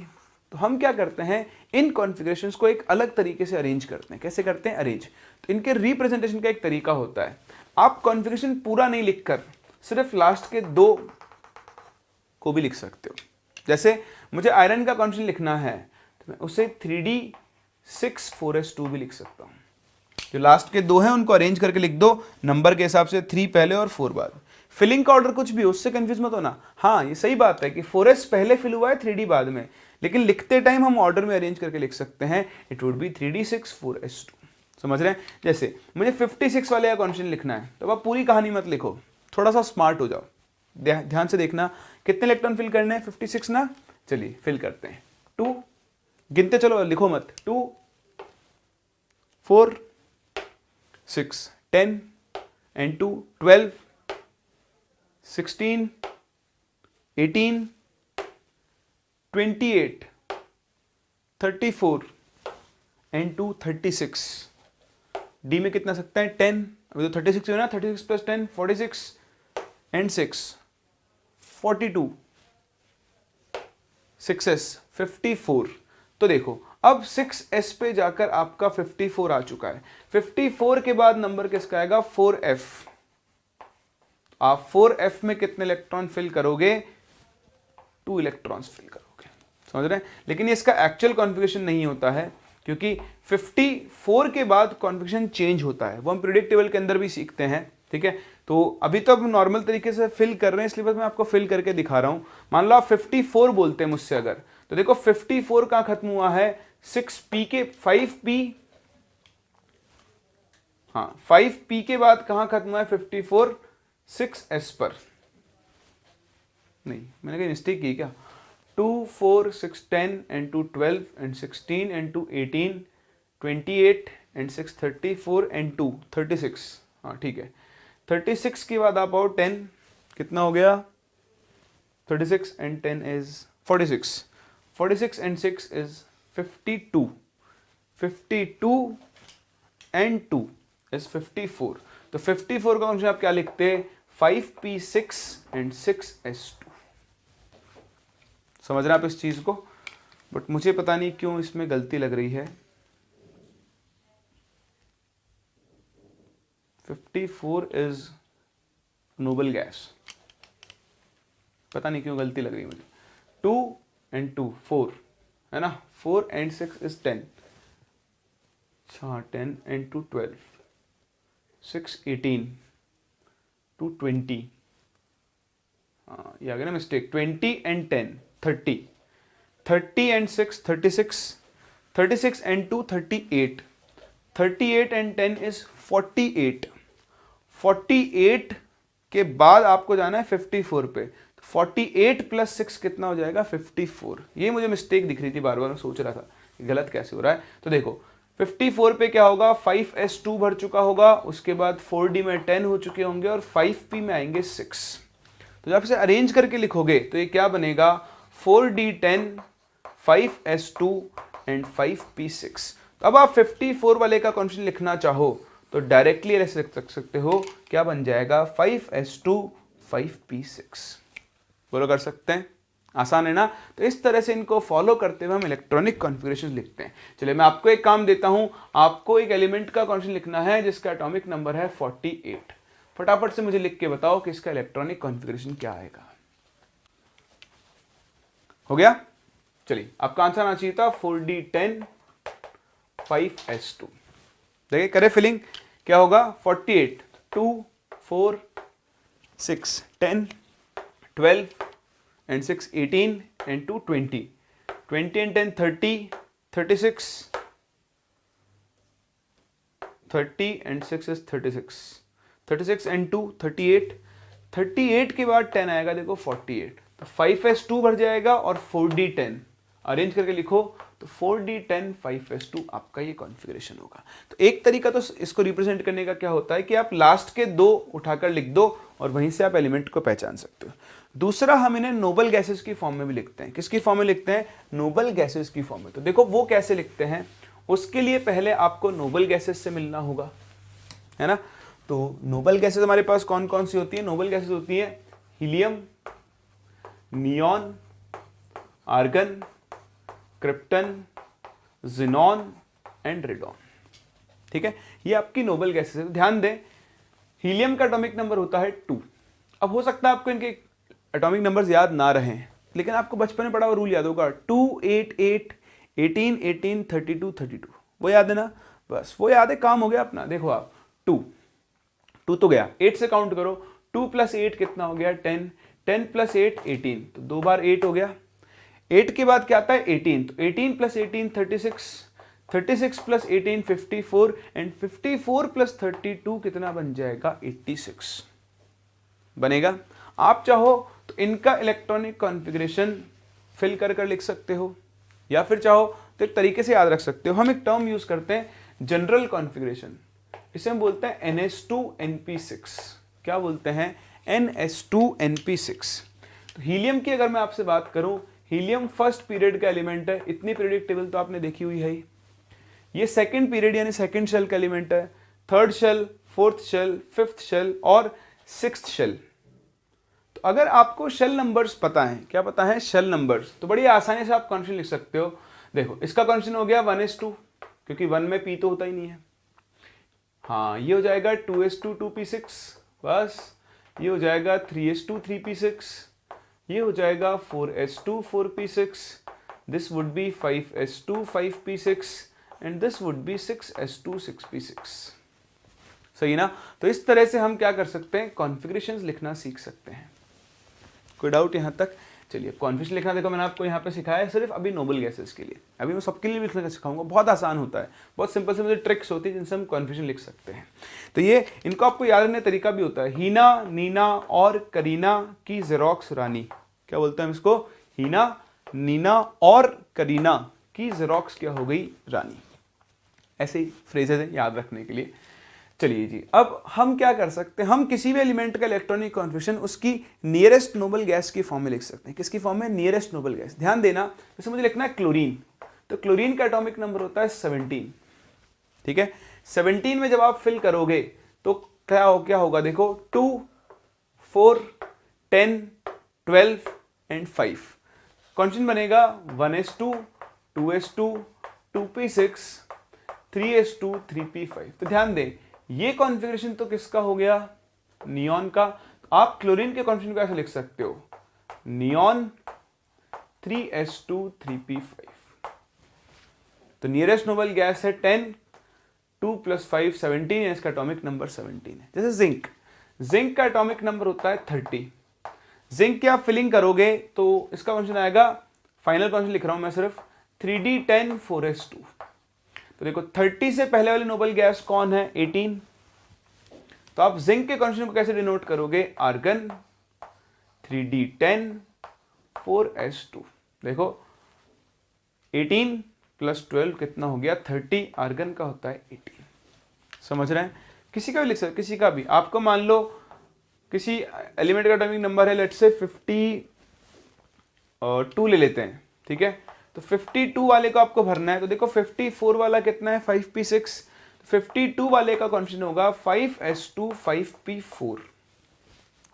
तो हम क्या करते हैं इन कॉन्फ़िगरेशंस को एक अलग तरीके से अरेंज करते हैं। कैसे करते हैं अरेंज, तो इनके रिप्रेजेंटेशन का एक तरीका होता है, आप कॉन्फ़िगरेशन पूरा नहीं लिखकर सिर्फ लास्ट के 2 को भी लिख सकते हो। जैसे मुझे आयरन का कॉन्फ़िगरेशन लिखना है तो मैं उसे 3d6 4s2 भी लिख सकता हूँ, जो लास्ट के 2 हैं उनको अरेंज करके लिख दो नंबर के हिसाब से, 3 पहले और 4 बाद। फिलिंग का ऑर्डर कुछ भी उससे कंफ्यूज मत होना, हाँ ये सही बात है कि 4s पहले फिल हुआ है 3d बाद में, लेकिन लिखते टाइम हम ऑर्डर में अरेंज करके लिख सकते हैं, it would be 3d6 4s2, समझ रहे हैं। जैसे मुझे 56 वाले का कॉन्फ़िगरेशन लिखना है तो आप पूरी कहानी मत लिखो, थोड़ा सा स्मार्ट हो जाओ, ध्यान से देखना कितने इलेक्ट्रॉन फिल करने हैं 56 ना, चलिए फिल करते हैं। 2, गिनते चलो लिखो मत, 2, 4, 6, 10 and 2 12, 16, 18, 28, 34 and 2 36, डी में कितना सकता है 10, अभी तो 36 है ना, 36 + 10 46 and 6 42, 6s 54, तो देखो अब 6s पे जाकर आपका 54 आ चुका है, 54 के बाद नंबर किसका आएगा 4f, आप 4f में कितने इलेक्ट्रॉन फिल करोगे 2 इलेक्ट्रॉन्स फिल करोगे, समझ रहे हैं। लेकिन इसका एक्चुअल कॉन्फ़िगरेशन नहीं होता है, क्योंकि 54 के बाद कॉन्फ़िगरेशन चेंज होता है, वो हम प्रेडिक्टेबल के अंदर भी सीखते हैं, ठीक है। तो अभी तो हम नॉर्मल तरीके से फिल कर रहे हैं, इसलिए बस मैं आपको फिल करके दिखा रहा हूं। मान लो आप 54 बोलते हैं मुझसे अगर, तो देखो 54 कहां खत्म हुआ है 6p के 5p, हाँ 5p के बाद कहां खत्म हुआ है 54 6s पर, नहीं मैंने कहीं मिस्टेक की क्या, 2 4 6 10 and 2 12 and 16 and 2 18 28 and 6 34 and 2 36, हाँ ठीक है। 36 के बाद आप आओ 10, कितना हो गया 36 and 10 is 46, 46 and 6 is 52, 52 and 2 is 54, तो 54 का फंक्शन आप क्या लिखते 5p6 and 6s2, समझ रहे हैं आप इस चीज को। बट मुझे पता नहीं क्यों इसमें गलती लग रही है, 54 इज नोबल गैस, पता नहीं क्यों गलती लग रही है मुझे। 2 and 2 4 है ना, 4 and 6 is 10, अच्छा 10 and 2 12, 6 18, 2 20, ये आ गया ना mistake, 20 and 10 30, 30 and 6 36, 36 and 2 38, 38 and 10 is 48, 48 के बाद आपको जाना है 54 पे, 48 प्लस 6 कितना हो जाएगा 54। ये मुझे मिस्टेक दिख रही थी, बार बार मैं सोच रहा था गलत कैसे हो रहा है। तो देखो 54 पे क्या होगा, 5s2 भर चुका होगा, उसके बाद 4d में 10 हो चुके होंगे और 5p में आएंगे 6। तो जब इसे अरेंज करके लिखोगे तो ये क्या बनेगा, 4d10, 5s2 एंड 5p6। तो अब आप 54 वाले का कॉन्फिगरेशन लिखना चाहो तो डायरेक्टली ऐसे लिख सकते हो, क्या बन जाएगा 5s2 5p6। बोलो कर सकते हैं, आसान है ना। तो इस तरह से इनको फॉलो करते हुए हम इलेक्ट्रॉनिक कॉन्फ़िगरेशन लिखते हैं। चलिए मैं आपको एक काम देता हूं, आपको एक एलिमेंट का कॉन्फ़िगरेशन लिखना है जिसका एटॉमिक नंबर है 48। फटाफट से मुझे लिख के बताओ कि इसका इलेक्ट्रॉनिक कॉन्फ़िगरेशन क्या आएगा। हो गया, चलिए आपका आंसर आना चाहिए था 4d10 5s2। देखिए करे फिलिंग, क्या होगा 48 2 4 6 10 12 and 6 18 and 2 20, 20 and 10 30, 36, 30 and 6 is 36, 36 and 2 38, 38 के बाद 10 आएगा देखो 48, तो 5s2 भर जाएगा और 4d10 अरेंज करके लिखो तो 4d10 5s2 आपका ये कॉन्फ़िगरेशन होगा। तो एक तरीका तो इसको रिप्रेजेंट करने का क्या होता है कि आप लास्ट के दो उठाकर लिख दो और वहीं से आप एलिमेंट को पहचान सकते हो। दूसरा हम इन्हें नोबल गैसेस की फॉर्म में भी लिखते हैं। किसकी फॉर्म में लिखते हैं, नोबल गैसेस की फॉर्म में। तो देखो वो कैसे लिखते हैं, उसके लिए पहले आपको नोबल गैसेस से मिलना होगा, है ना। तो नोबल गैसेस हमारे पास कौन कौन सी होती है, नोबल गैसेस होती है helium, neon, argon, krypton, xenon and radon. ठीक है, ये आपकी नोबल गैसेस है। तो ध्यान दें, हीलियम का एटॉमिक नंबर होता है 2। अब हो सकता है आपको इनके एटॉमिक नंबर्स याद ना रहें, लेकिन आपको बचपन में पढ़ा हुआ रूल याद होगा 2 8 8 18 18 32 32, वो याद है ना। बस वो याद है, काम हो गया अपना। देखो आप 2 तो गया, 8 से काउंट करो, 2 + 8 कितना हो गया 10, 10 + 8 18, तो 2 बार 8 हो गया। 8 के बाद क्या आता है 18, तो 18 + 18 36, 36 + 18 54 एंड 54 + 32 कितना बन जाएगा 86 बनेगा। आप चाहो तो इनका इलेक्ट्रॉनिक कॉन्फ़िगरेशन फिल कर लिख सकते हो, या फिर चाहो तो एक तरीके से याद रख सकते हो। हम एक टर्म यूज करते हैं जनरल कॉन्फ़िगरेशन, इसे हम बोलते हैं NS2NP6। क्या बोलते हैं, NS2NP6। तो हीलियम की अगर मैं आपसे बात करूं, हीलियम फर्स्ट पीरियड का एलिमेंट है, इतनी पीरियडिक टेबल तो आपने देखी हुई है। ये सेकंड पीरियड यानी सेकंड शेल का एलिमेंट है, third shell, fourth shell, fifth shell और सिक्स्थ शेल। तो अगर आपको शेल नंबर्स पता है, क्या पता है, शेल नंबर्स, तो बड़ी आसानी से आप कॉन्फिगरेशन लिख सकते हो। देखो इसका कॉन्फिगरेशन हो गया 1s2, क्योंकि 1 में p तो होता ही नहीं है। हाँ, ये हो जाएगा 2s2 2p6, बस ये हो जाएगा 3s2 3p6, ये हो जाएगा 4s2 4p6, this would be 5s2 5p6 and this would be 6s2 6p6। सही ना। तो इस तरह से हम क्या कर सकते हैं, कॉन्फ़िगरेशंस लिखना सीख सकते हैं। कोई डाउट यहाँ तक। चलिए कॉन्फ़िगरेशन लिखना देखो मैंने आपको यहाँ पे सिखाया है सिर्फ अभी नोबल गैसेस के लिए, अभी मैं सबके लिए लिखने का सिखाऊंगा। बहुत आसान होता है, बहुत सिंपल सिंपल ट्रिक्स होती है जिनसे हम कॉन्फ़िगरेशन लिख सकते हैं। तो ये इनको आपको याद रखने तरीका भी होता है, हीना, नीना और करीना की जेरोक्स रानी। क्या बोलते हैं हम इसको, हीना, नीना और करीना की जेरोक्स क्या हो गई, रानी। ऐसे ही फ्रेजेज हैं याद रखने के लिए। चलिए जी, अब हम क्या कर सकते हैं, हम किसी भी एलिमेंट का इलेक्ट्रॉनिक कॉन्फ़िगरेशन उसकी नियरेस्ट नोबल गैस की फॉर्म में लिख सकते हैं। किसकी फॉर्म में, नियरेस्ट नोबल गैस। ध्यान देना, जैसे मुझे लिखना है क्लोरीन, तो क्लोरीन का एटॉमिक नंबर होता है 17। ठीक है, 17 में जब आप फिल करोगे तो क्या होगा, देखो 2 4 10 12 एंड 5। कॉन्फिगरेशन बनेगा 1s2 2s2 2p6 3s2 3p5। तो ध्यान दें, ये कॉन्फ़िगरेशन तो किसका हो गया, नियॉन का। आप क्लोरीन के कॉन्फ़िगरेशन को ऐसे लिख सकते हो, नियॉन 3s2 3p5। तो नियरेस्ट नोबल गैस है 10, 2 + 5 17, इसका एटॉमिक नंबर 17 है। जैसे जिंक, जिंक का एटॉमिक नंबर होता है 30। जिंक की आप फिलिंग करोगे तो इसका कॉन्फ़िगरेशन आएगा, फाइनल कॉन्फ़िगरेशन लिख रहा हूं मैं सिर्फ, 3d10 4s2। तो देखो 30 से पहले वाली नोबल गैस कौन है? 18। तो आप जिंक के कॉन्सेंट्रेशन को कैसे डिनोट करोगे? Argon 3d10 4s2। देखो 18 प्लस 12 कितना हो गया? 30। आर्गन का होता है 18। समझ रहे हैं? किसी का भी लिख सकते, किसी का भी। आपको मान लो किसी एलिमेंट का एटॉमिक नंबर है, लेट्स से 52 ले लेते हैं, ठीक है। तो 52 वाले को आपको भरना है। तो देखो 54 वाला कितना है? 5p6। 52 वाले का कॉन्फिगरेशन होगा 5s2 5p4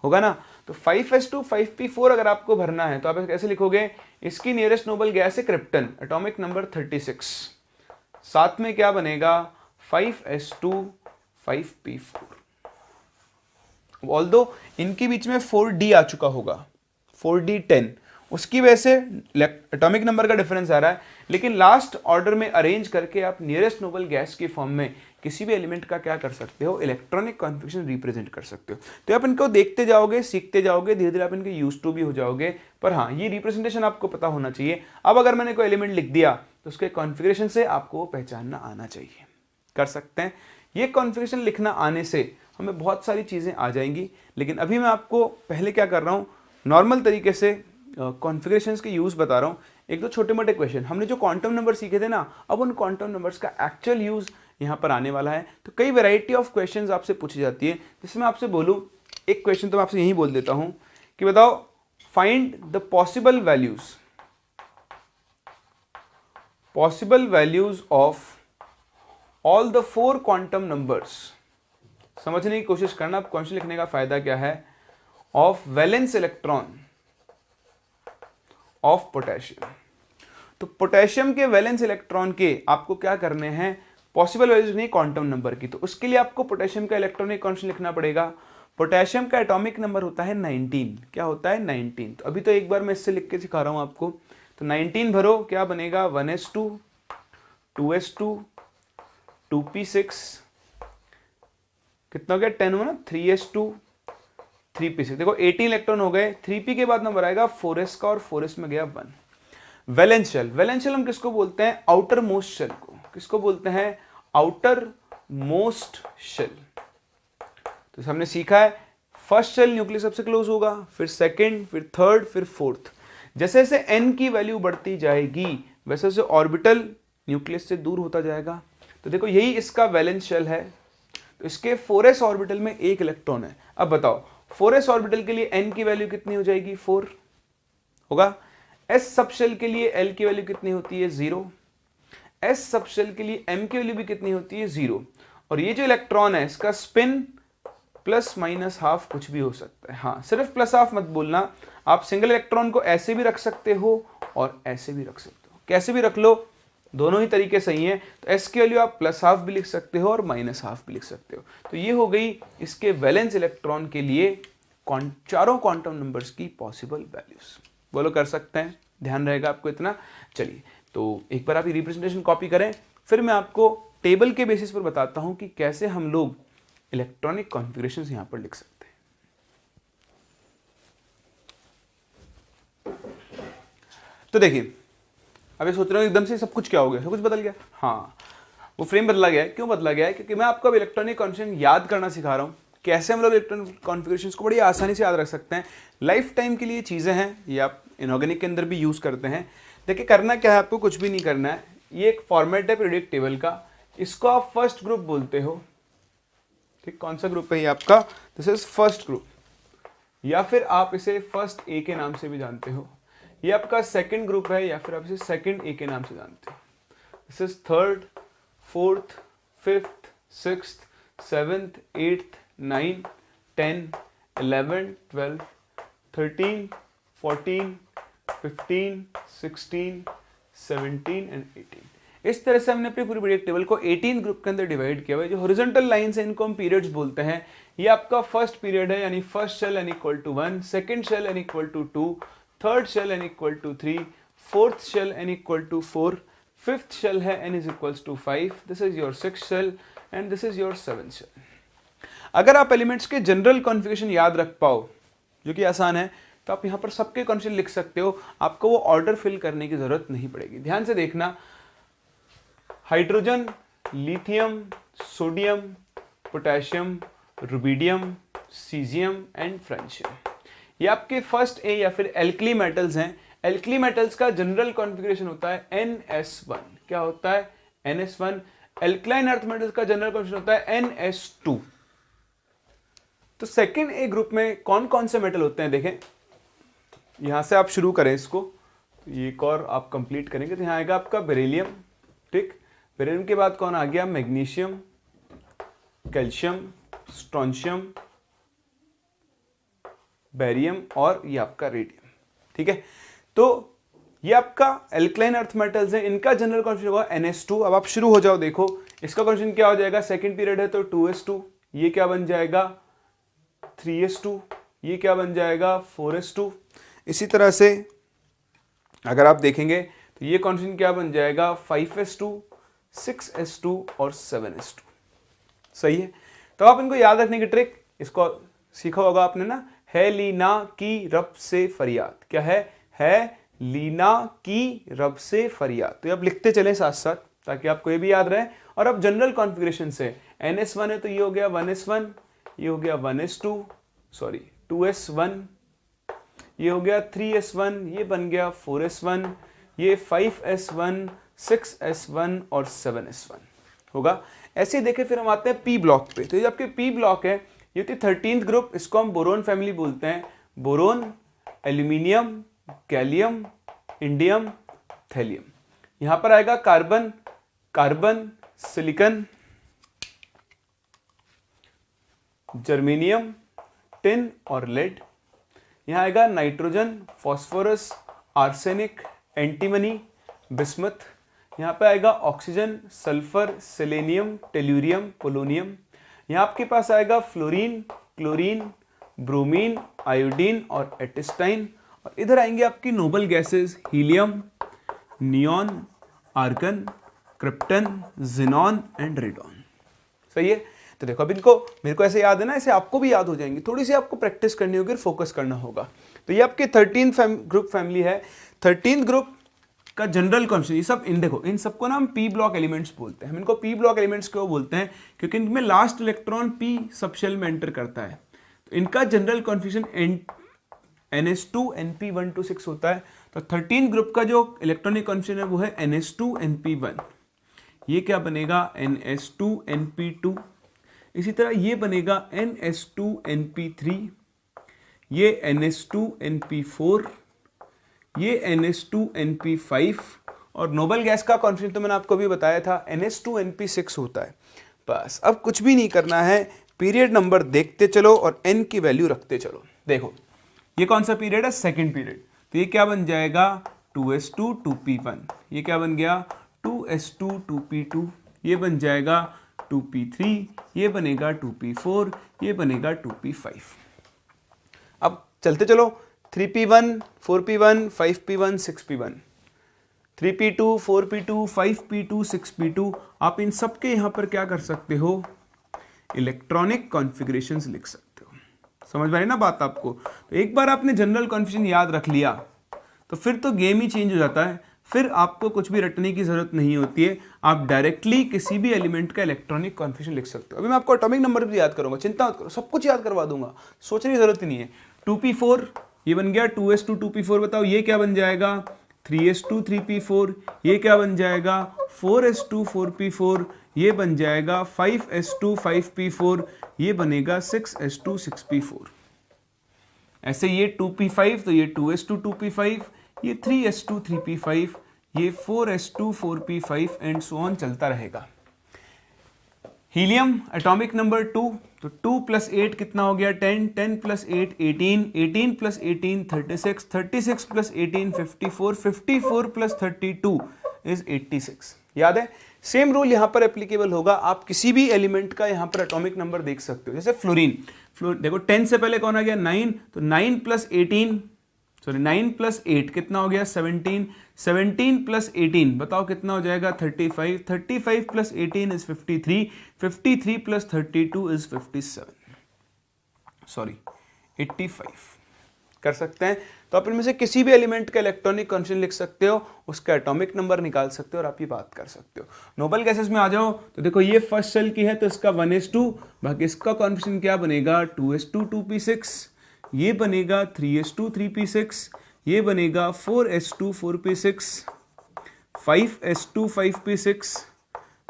होगा ना। तो 5s2 5p4 अगर आपको भरना है तो आप कैसे लिखोगे? इसकी नियरेस्ट नोबल गैस है क्रिप्टन, एटॉमिक नंबर 36। साथ में क्या बनेगा? 5s2 5p4। ऑल्दो इनके बीच में 4d आ चुका होगा, 4d10, उसकी वजह से एटॉमिक नंबर का डिफरेंस आ रहा है। लेकिन लास्ट ऑर्डर में अरेंज करके आप नियरेस्ट नोबल गैस की फॉर्म में किसी भी एलिमेंट का क्या कर सकते हो? इलेक्ट्रॉनिक कॉन्फिगरेशन रिप्रेजेंट कर सकते हो। तो आप इनको देखते जाओगे, सीखते जाओगे, धीरे धीरे आप इनके यूज टू भी हो जाओगे। पर हाँ, ये रिप्रेजेंटेशन आपको पता होना चाहिए। अब अगर मैंने कोई एलिमेंट लिख दिया तो उसके कॉन्फिगरेशन से आपको पहचानना आना चाहिए। कर सकते हैं। ये कॉन्फिगरेशन लिखना आने से हमें बहुत सारी चीज़ें आ जाएंगी। लेकिन अभी मैं आपको पहले क्या कर रहा हूँ, नॉर्मल तरीके से कॉन्फिगरेशंस के यूज़ बता रहा हूँ। एक दो छोटे मोटे क्वेश्चन, हमने जो क्वांटम नंबर सीखे थे ना, अब उन क्वांटम नंबर्स का एक्चुअल यूज़ यहाँ पर आने वाला है। तो कई वैरायटी ऑफ क्वेश्चंस आपसे पूछी जाती है। जिसमें आपसे बोलूँ एक क्वेश्चन तो मैं आपसे यही बोल देता हूँ कि बताओ find the possible values of all the 4 quantum numbers. समझने की कोशिश करना। आप क्वेश्चन लिखने का फायदा क्या है? Of valence electron of potassium. तो पोटेशियम के वैलेंस इलेक्ट्रॉन के आपको क्या करने हैं? पॉसिबल वैल्यूज नहीं, क्वांटम नंबर की। तो उसके लिए आपको पोटेशियम का इलेक्ट्रॉनिक कॉन्स्टेंट लिखना पड़ेगा। पोटेशियम का एटॉमिक नंबर होता है 19। क्या होता है? 19। तो अभी तो एक बार मैं इससे लिख के सिखा रहा हूं आपको। तो 19 भरो, क्या बनेगा? 1s2 2s2 2p6 कितना हो गया? 10 हुआ ना। 3s2 3p6। देखो 18 इलेक्ट्रॉन हो गए। 3p के बाद नंबर आएगा 4s का, और 4s में गया 1। वैलेंस शेल, वैलेंस शेल हम किसको बोलते हैं? आउटर मोस्ट शेल को। किसको बोलते हैं? Outermost shell. तो हमने सीखा है फर्स्ट शेल न्यूक्लियस सबसे क्लोज होगा, फिर सेकंड, फिर थर्ड, फिर फोर्थ। जैसे जैसे n की वैल्यू बढ़ती जाएगी वैसे वैसे ऑर्बिटल न्यूक्लियस से दूर होता जाएगा। तो देखो यही इसका वैलेंस शेल है। तो इसके 4s ऑर्बिटल में एक इलेक्ट्रॉन है। अब बताओ 4s ऑर्बिटल के लिए n की वैल्यू कितनी हो जाएगी? 4 होगा। s सब शेल के लिए l की वैल्यू कितनी होती है? 0। s सब शेल के लिए m की वैल्यू भी कितनी होती है? 0। और ये जो इलेक्ट्रॉन है इसका स्पिन प्लस माइनस हाफ कुछ भी हो सकता है। हाँ, सिर्फ प्लस हाफ मत बोलना। आप सिंगल इलेक्ट्रॉन को ऐसे भी रख सकते हो और ऐसे भी रख सकते हो। कैसे भी रख लो, दोनों ही तरीके सही हैं। तो s की वैल्यू आप प्लस हाफ भी लिख सकते हो और माइनस हाफ भी लिख सकते हो। तो ये हो गई इसके वैलेंस इलेक्ट्रॉन के लिए चारों क्वांटम नंबर्स की पॉसिबल वैल्यूज। बोलो कर सकते हैं? ध्यान रहेगा आपको इतना। चलिए तो एक बार आप ये रिप्रेजेंटेशन कॉपी करें, फिर मैं आपको टेबल के बेसिस पर बताता हूं कि कैसे हम लोग इलेक्ट्रॉनिक कॉन्फ़िगरेशंस यहां पर लिख सकते हैं। तो देखिए, अब ये सोच रहे हो एकदम से सब कुछ क्या हो गया, सब कुछ बदल गया। हाँ, वो फ्रेम बदला गया है। क्यों बदला गया है? क्योंकि मैं आपको अब इलेक्ट्रॉनिक कॉन्फ़िगरेशन याद करना सिखा रहा हूँ। कैसे हम लोग इलेक्ट्रॉनिक कॉन्फ़िगरेशंस को बड़ी आसानी से याद रख सकते हैं। लाइफ टाइम के लिए चीज़ें हैं, ये आप इनऑर्गेनिक के अंदर भी यूज़ करते हैं। देखिए करना क्या है, आपको कुछ भी नहीं करना है। ये एक फॉर्मेट है पीरियोडिक टेबल का, इसको आप फर्स्ट ग्रुप बोलते हो। ठीक, कौन सा ग्रुप है ये आपका? दिस इज फर्स्ट ग्रुप, या फिर आप इसे फर्स्ट ए के नाम से भी जानते हो। ये आपका सेकंड ग्रुप है, या फिर आप इसे सेकंड ए के नाम से जानते हो। This is third, fourth, fifth, sixth, seventh, eighth, 9, 10, 11, 12, 13, 14, 15, 16, 17 and 18। इस तरह से हमने अपनी पूरी पीरियड टेबल को 18 ग्रुप के अंदर डिवाइड किया हुआ है। जो हॉरिजॉन्टल लाइंस है इनको हम पीरियड्स बोलते हैं। ये आपका फर्स्ट पीरियड है, यानी first shell n equal to 1, second shell n equal to 2, third shell n equal to 3, fourth shell n equal to 4, fifth shell है n is equal to 5, this is your sixth shell and this is your seventh shell. अगर आप elements के general configuration याद रख पाओ, जो कि आसान है, तो आप यहाँ पर सबके कॉन्फिगरेशन लिख सकते हो, आपको वो ऑर्डर फिल करने की जरूरत नहीं पड़ेगी। ध्यान से देखना, hydrogen, lithium, sodium, potassium, rubidium, caesium and francium, ये आपके फर्स्ट ए या फिर एल्कली मेटल्स हैं। एल्कली मेटल्स का जनरल कॉन्फ़िगरेशन होता है NS1। क्या होता है? NS1। एल्कलाइन अर्थ मेटल्स का जनरल कॉन्फ़िगरेशन होता है NS2। तो सेकेंड ए ग्रुप में कौन कौन से मेटल होते हैं देखें, यहां से आप शुरू करें इसको, एक और आप कंप्लीट करेंगे तो यहां आएगा आपका बेरिलियम, ठीक। बेरिलियम के बाद कौन आ गया? मैग्नीशियम, कैल्शियम, स्ट्रोंशियम, बेरियम और ये आपका रेडियम, ठीक है। तो ये आपका एल्कलाइन अर्थ मेटल्स हैं, इनका जनरल कॉन्फिगरेशन होगा NS2। अब आप शुरू हो जाओ, देखो इसका कॉन्फिगरेशन क्या हो जाएगा, सेकंड पीरियड है तो 2s2, ये क्या बन जाएगा 3s2, ये क्या बन जाएगा 4s2। इसी तरह से अगर आप देखेंगे तो ये कॉन्फिगरेशन क्या बन जाएगा 5s2, 6s2 और 7s2। सही है। तो आप इनको याद रखने की ट्रिक, इसको सीखा होगा आपने ना, है लीना की रब से फरियाद। क्या है लीना की रब से फरियाद। तो आप लिखते चले साथ साथ ताकि आपको ये भी याद रहे। और अब जनरल कॉन्फ़िगरेशन से NS1 है तो ये हो गया 1s1, ये हो गया 1s2, सॉरी 2s1, ये हो गया 3s1, ये बन गया 4s1, ये 5s1, 6s1 और 7s1 होगा। ऐसे देखें फिर हम आते हैं पी ब्लॉक पे। तो ये आपके पी ब्लॉक है, ये होती है 13th ग्रुप, इसको हम बोरोन फैमिली बोलते हैं। Boron, aluminium, gallium, indium, thallium. यहां पर आएगा carbon, carbon, silicon, germanium, tin और लेड। यहां आएगा nitrogen, phosphorus, arsenic, antimony, bismuth. यहां पे आएगा oxygen, sulphur, selenium, tellurium, polonium. यहां आपके पास आएगा फ्लोरीन, क्लोरीन, ब्रोमीन, आयोडीन और एटिस्टाइन। और इधर आएंगे आपकी noble gases, helium, neon, argon, krypton, xenon and radon. सही है। तो देखो अब इनको मेरे को ऐसे याद है ना, ऐसे आपको भी याद हो जाएंगे, थोड़ी सी आपको प्रैक्टिस करनी होगी, फोकस करना होगा। तो ये आपके 13th ग्रुप फैमिली है। 13th ग्रुप का जनरल कॉन्फिगरेशन, ये सब इन देखो, इन सबको ना हम पी ब्लॉक एलिमेंट्स बोलते हैं। हम इनको पी ब्लॉक एलिमेंट्स क्यों बोलते हैं? क्योंकि इनमें लास्ट इलेक्ट्रॉन पी सबशेल में एंटर करता है। तो इनका जनरल कॉन्फिगरेशन NS2 NP126 होता है। तो 13 ग्रुप का जो इलेक्ट्रॉनिक कॉन्फिगरेशन है वो है NS2 NP1। ये क्या बनेगा NS2 NP2। इसी तरह ये बनेगा NS2 NP3, ये NS2 NP4, ये NS2 NP5 और नोबल गैस का कॉन्फिगरेशन तो मैंने आपको भी बताया था NS2 NP6 होता है। बस अब कुछ भी नहीं करना है, पीरियड नंबर देखते चलो और n की वैल्यू रखते चलो। देखो ये कौन सा पीरियड है? Second period. तो ये क्या बन जाएगा 2s2 2p1, ये क्या बन गया 2s2 2p2, ये बन जाएगा 2p3, ये बनेगा 2p4, ये बनेगा 2p5। अब चलते चलो 3p1 4p1 5p1 6p1, 3p2 4p2 5p2 6p2। आप इन सब के यहां पर क्या कर सकते हो? इलेक्ट्रॉनिक कॉन्फ़िगरेशंस लिख सकते हो। समझ में आई ना बात आपको? तो एक बार आपने जनरल कॉन्फ़िगरेशन याद रख लिया तो फिर तो गेम ही चेंज हो जाता है। फिर आपको कुछ भी रटने की जरूरत नहीं होती है, आप डायरेक्टली किसी भी एलिमेंट का इलेक्ट्रॉनिक कॉन्फ़िगरेशन लिख सकते हो। अभी मैं आपको एटॉमिक नंबर भी याद करूंगा, चिंता मत करो, सब कुछ याद करवा दूंगा, सोचने की जरूरत ही नहीं है। 2p4 ये बन गया 2s2 2p4, बताओ ये क्या बन जाएगा 3s2 3p4, ये क्या बन जाएगा 4s2 4p4, ये बन जाएगा 5s2 5p4, ये बनेगा 6s2 6p4। ऐसे ये 2p5 तो ये 2s2 2p5, ये 3s2 3p5, ये 4s2 4p5 and so on चलता रहेगा। हीलियम एटॉमिक नंबर 2, तो 2 + 8 कितना हो गया 10, 10 + 8 18, 18 + 18 36, 36 + 18 54, 54 + 32 इज 86। याद है? सेम रूल यहां पर एप्लीकेबल होगा। आप किसी भी एलिमेंट का यहां पर एटॉमिक नंबर देख सकते हो। जैसे फ्लोरीन, देखो 10 से पहले कौन आ गया 9, तो 9 + 18 सॉरी 9 + 8 कितना हो गया 17, 17 + 18 बताओ कितना हो जाएगा 35, 35 + 18 इज 53, 53 + 32 इज 57, सॉरी 85। कर सकते हैं। तो आप इनमें से किसी भी एलिमेंट का इलेक्ट्रॉनिक कॉन्फिगरेशन लिख सकते हो, उसका एटॉमिक नंबर निकाल सकते हो और आप ये बात कर सकते हो। नोबल गैसेस में आ जाओ तो देखो ये फर्स्ट शेल की है तो इसका 1s2, बाकी इसका कॉन्फिगरेशन क्या बनेगा 2s2 2p6, ये बनेगा 3s2 3p6, ये बनेगा 4s2 4p6, 5s2 5p6,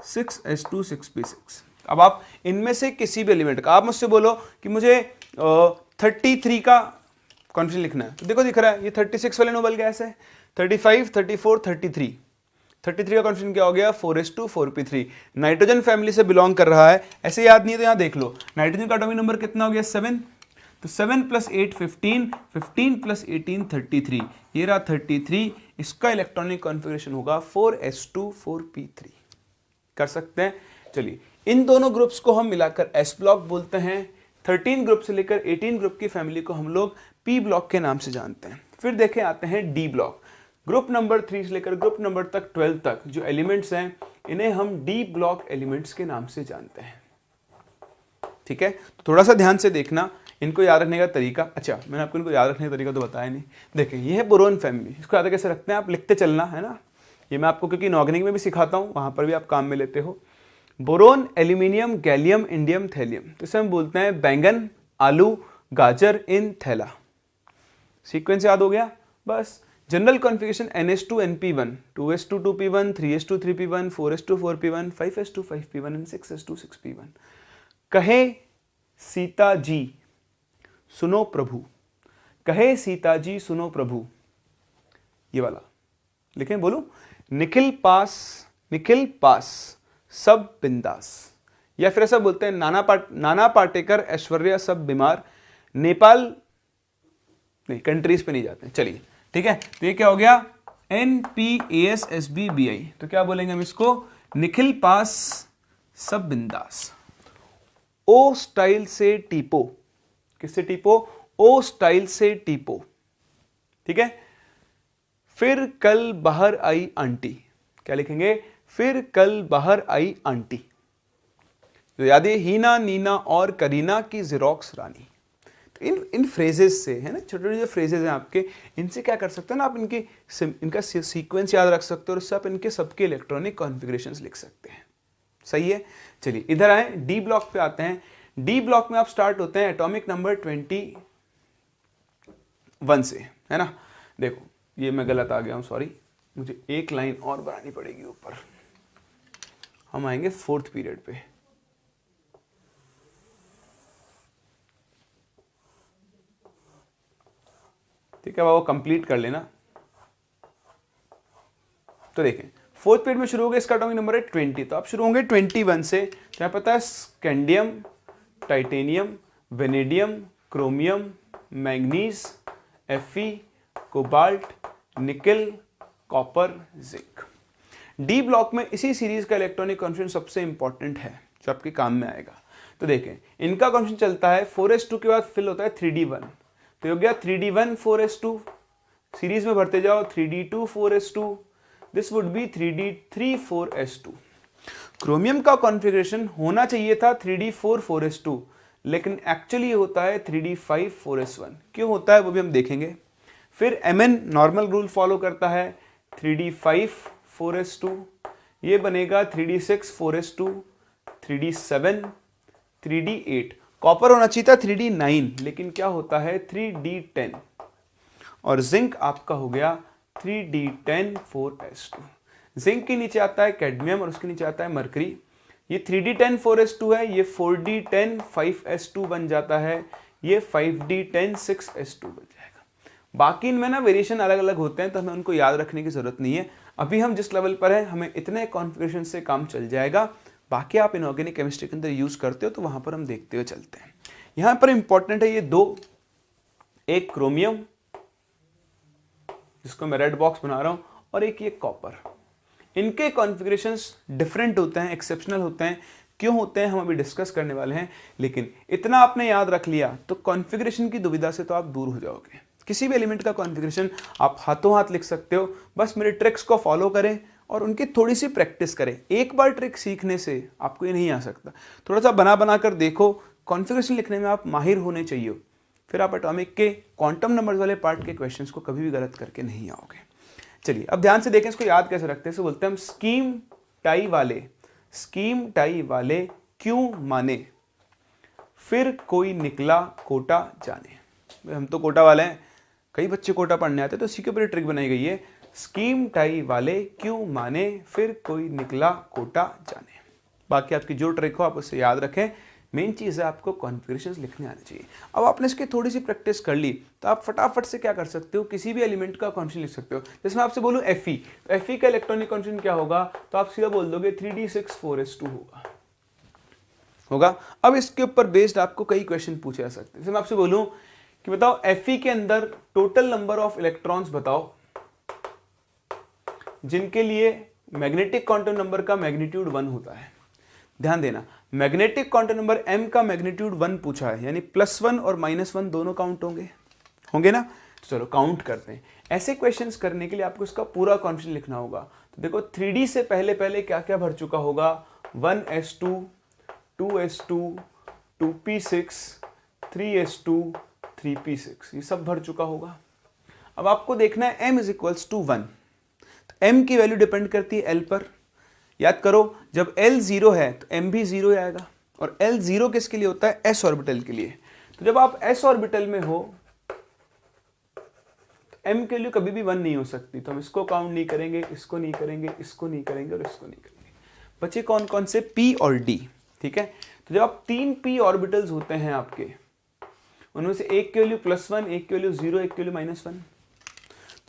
6s2 6p6। अब आप इनमें से किसी भी एलिमेंट का, आप मुझसे बोलो कि मुझे 33 का कॉन्फिगरेशन लिखना है, तो देखो दिख रहा है ये 36 वाले नोबल गैस है, 35 34 33 33 का कॉन्फिगरेशन क्या हो गया 4s2 4p3, नाइट्रोजन फैमिली से बिलोंग कर रहा है। ऐसे याद नहीं है तो यहां देख लो नाइट्रोजन का एटॉमिक नंबर कितना हो गया 7, तो 7 + 8 15, 15 + 18 33, ये रहा 33, इसका इलेक्ट्रॉनिक कॉन्फिगरेशन होगा 4s2 4p3। कर सकते हैं। चलिए इन दोनों ग्रुप्स को हम मिलाकर एस ब्लॉक बोलते हैं। 13 ग्रुप से लेकर 18 ग्रुप की फैमिली को हम लोग पी ब्लॉक के नाम से जानते हैं। फिर देखें आते हैं डी ब्लॉक। ग्रुप नंबर 3 से लेकर ग्रुप नंबर तक 12 तक जो एलिमेंट्स हैं इन्हें हम डी ब्लॉक एलिमेंट्स के नाम से जानते हैं। ठीक है, तो थोड़ा सा ध्यान से देखना, इनको याद रखने का तरीका। अच्छा मैंने आपको इनको याद रखने का तरीका तो बताया नहीं। देखिए ये है बोरोन फैमिली, इसको याद कैसे रखते हैं आप लिखते चलना है ना, ये मैं आपको क्योंकि इनऑर्गेनिक में भी सिखाता हूँ, वहां पर भी आप काम में लेते हो। Boron aluminium gallium indium thallium, तो इसे हम बोलते हैं बैंगन आलू गाजर इन थैला। सीक्वेंस याद हो गया बस। General configuration NH2 NP1, 2s2 2p1, 3s2 3p1, 4s2 4p1, 5s2 5p1 and 6s2 6p1। कहे सीता जी सुनो प्रभु, कहे सीता जी सुनो प्रभु, ये वाला लिखें, बोलो निखिल पास सब बिंदास, या फिर ऐसा बोलते हैं नाना पाटेकर ऐश्वर्या सब बीमार। नेपाल नहीं, कंट्रीज पे नहीं जाते हैं। चलिए ठीक है, तो ये क्या हो गया NPASSBBI, तो क्या बोलेंगे हम इसको निखिल पास सब बिंदास। ओ स्टाइल से टीपो, किससे टीपो ओ स्टाइल से टीपो। ठीक है, फिर कल बाहर आई आंटी, क्या लिखेंगे फिर कल बाहर आई आंटी। तो याद है हीना नीना और करीना की जेरोक्स रानी। तो इन फ्रेजेस से है ना, छोटे छोटे जो फ्रेजेस हैं आपके, इनसे क्या कर सकते हैं ना आप इनका सीक्वेंस याद रख सकते हो और इससे आप इनके सबके इलेक्ट्रॉनिक कॉन्फ़िगरेशंस लिख सकते हैं। सही है। चलिए इधर आए, डी ब्लॉक पे आते हैं। डी ब्लॉक में आप स्टार्ट होते हैं एटॉमिक नंबर 21 से, है ना। देखो ये मैं गलत आ गया हूं, सॉरी, मुझे एक लाइन और बनानी पड़ेगी ऊपर। हम आएंगे 4th पीरियड पे। ठीक है, वो कंप्लीट कर लेना। तो देखें 4th पीरियड में शुरू हो गया, इसका एटॉमिक नंबर है 20, तो आप शुरू होंगे 21 से। तो यहाँ पता है scandium, titanium, vanadium, chromium, manganese, Fe, cobalt, निकल, कॉपर, जिंक। डी ब्लॉक में इसी सीरीज का इलेक्ट्रॉनिक कॉन्फिगरेशन सबसे इंपॉर्टेंट है जो आपके काम में आएगा। तो देखें इनका कॉन्फिगरेशन चलता है 4s2 के बाद फिल होता है 3d1, तो हो गया 3d1 4s2, सीरीज में भरते जाओ 3d2 4s2, this would be 3d3 4s2। Chromium का कॉन्फ़िगरेशन होना चाहिए था 3d4 4s2, लेकिन एक्चुअली होता है 3d5 4s1। क्यों होता है वो भी हम देखेंगे। फिर Mn नॉर्मल रूल फॉलो करता है 3d5 4s2, ये बनेगा 3d6 4s2, 3d7, 3d8। Copper होना चाहिए था 3d9, लेकिन क्या होता है 3d10। और जिंक आपका हो गया 3d10 4s2। जिंक के नीचे आता है कैडमियम और उसके नीचे आता है मरकरी। ये 3d10 4s2 है, ये 4d10 5s2 बन जाता है, ये 5d10 6s2 बन जाएगा। बाकी इनमें ना वेरिएशन अलग अलग होते हैं, तो हमें उनको याद रखने की जरूरत नहीं है। अभी हम जिस लेवल पर हैं हमें इतने कॉन्फ़िगरेशन से काम चल जाएगा। बाकी आप इनऑर्गेनिक केमिस्ट्री के अंदर यूज करते हो तो वहां पर हम देखते हुए चलते हैं। यहां पर इंपॉर्टेंट है ये दो, एक क्रोमियम जिसको मैं रेड बॉक्स बना रहा हूं, और एक ये कॉपर। इनके कॉन्फ़िगरेशंस डिफरेंट होते हैं, एक्सेप्शनल होते हैं। क्यों होते हैं हम अभी डिस्कस करने वाले हैं, लेकिन इतना आपने याद रख लिया तो कॉन्फ़िगरेशन की दुविधा से तो आप दूर हो जाओगे। किसी भी एलिमेंट का कॉन्फ़िगरेशन आप हाथों हाथ लिख सकते हो, बस मेरे ट्रिक्स को फॉलो करें और उनकी थोड़ी सी प्रैक्टिस करें। एक बार ट्रिक सीखने से आपको ये नहीं आ सकता, थोड़ा सा बना बना कर देखो। कॉन्फ़िगरेशन लिखने में आप माहिर होने चाहिए, फिर आप एटॉमिक के क्वांटम नंबर्स वाले पार्ट के क्वेश्चंस को कभी भी गलत करके नहीं आओगे। चलिए अब ध्यान से देखें, इसको याद कैसे रखते हैं। इसे बोलते हैं हम स्कीम टाई वाले क्यों माने, फिर कोई निकला कोटा जाने। हम तो कोटा वाले हैं, कई बच्चे कोटा पढ़ने आते हैं, तो इसी के ऊपर ट्रिक बनाई गई है। स्कीम टाई वाले क्यों माने, फिर कोई निकला कोटा जाने। बाकी आपकी जो ट्रिक हो आप उससे याद रखें। मेन चीज़ है आपको कॉन्फ़िगरेशंस लिखने आने चाहिए। अब आपने इसकी थोड़ी सी प्रैक्टिस कर ली तो आप फटाफट से क्या कर सकते हो, किसी भी एलिमेंट का कॉन्फ़िगरेशन लिख सकते हो। जैसे मैं आपसे बोलूँ Fe, तो Fe का इलेक्ट्रॉनिक कॉन्फ़िगरेशन क्या होगा, तो आप सीधा बोल दोगे 3d6 होगा। अब इसके ऊपर बेस्ड आपको कई क्वेश्चन पूछे जा सकते हैं। जैसे मैं आपसे बोलूँ कि बताओ Fe के अंदर टोटल नंबर ऑफ इलेक्ट्रॉन्स बताओ जिनके लिए मैग्नेटिक क्वांटम नंबर का मैग्नीट्यूड 1 होता है। ध्यान देना, मैग्नेटिक क्वांटम नंबर m का मैग्नीट्यूड 1 पूछा है, यानी +1 और -1 दोनों काउंट होंगे ना। तो चलो काउंट करते हैं। ऐसे क्वेश्चंस करने के लिए आपको इसका पूरा कॉन्फिगरेशन लिखना होगा। तो देखो 3D से पहले पहले क्या क्या भर चुका होगा, 1s2 2s2 2p6 3s2 3p6, ये सब भर चुका होगा। अब आपको देखना है m = 1। तो m की वैल्यू डिपेंड करती है l पर। याद करो, जब l 0 है तो m भी 0 आएगा, और l 0 किसके लिए होता है, s ऑर्बिटल के लिए। तो जब आप s ऑर्बिटल में हो तो m के लिए कभी भी 1 नहीं हो सकती, तो हम इसको काउंट नहीं करेंगे, इसको नहीं करेंगे, इसको नहीं करेंगे और इसको नहीं करेंगे। बचे कौन कौन से, p और d। ठीक है, तो जब आप 3 p ऑर्बिटल्स होते हैं आपके, उनमें से एक की वैल्यू +1, एक की वैल्यू 0, एक की वैल्यू -1।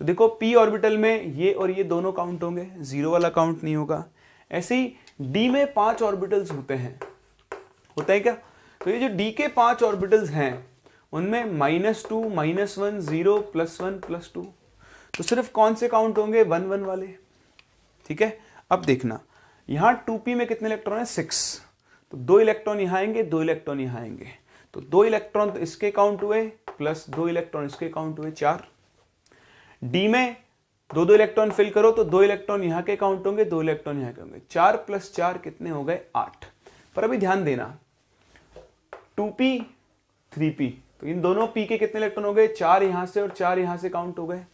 तो देखो p ऑर्बिटल में ये और ये दोनों काउंट होंगे, 0 वाला काउंट नहीं होगा। ऐसे ही d में 5 ऑर्बिटल्स होते हैं, होता है क्या। तो ये जो d के 5 ऑर्बिटल्स हैं उनमें -2 -1 0 +1 +2, तो सिर्फ कौन से काउंट होंगे, 1 1 वाले। ठीक है, अब देखना यहां 2p में कितने इलेक्ट्रॉन है, 6। तो 2 इलेक्ट्रॉन यहां आएंगे, 2 इलेक्ट्रॉन यहां आएंगे, तो 2 इलेक्ट्रॉन तो इसके काउंट हुए प्लस 2 इलेक्ट्रॉन इसके काउंट हुए, 4। d में 2 इलेक्ट्रॉन फिल करो तो 2 इलेक्ट्रॉन यहां के काउंट होंगे, 2 इलेक्ट्रॉन यहां के होंगे, 4 + 4 कितने हो गए, 8। पर अभी ध्यान देना 2p 3p, तो इन दोनों p के कितने इलेक्ट्रॉन हो गए, 4 यहां से और 4 यहां से काउंट हो गए।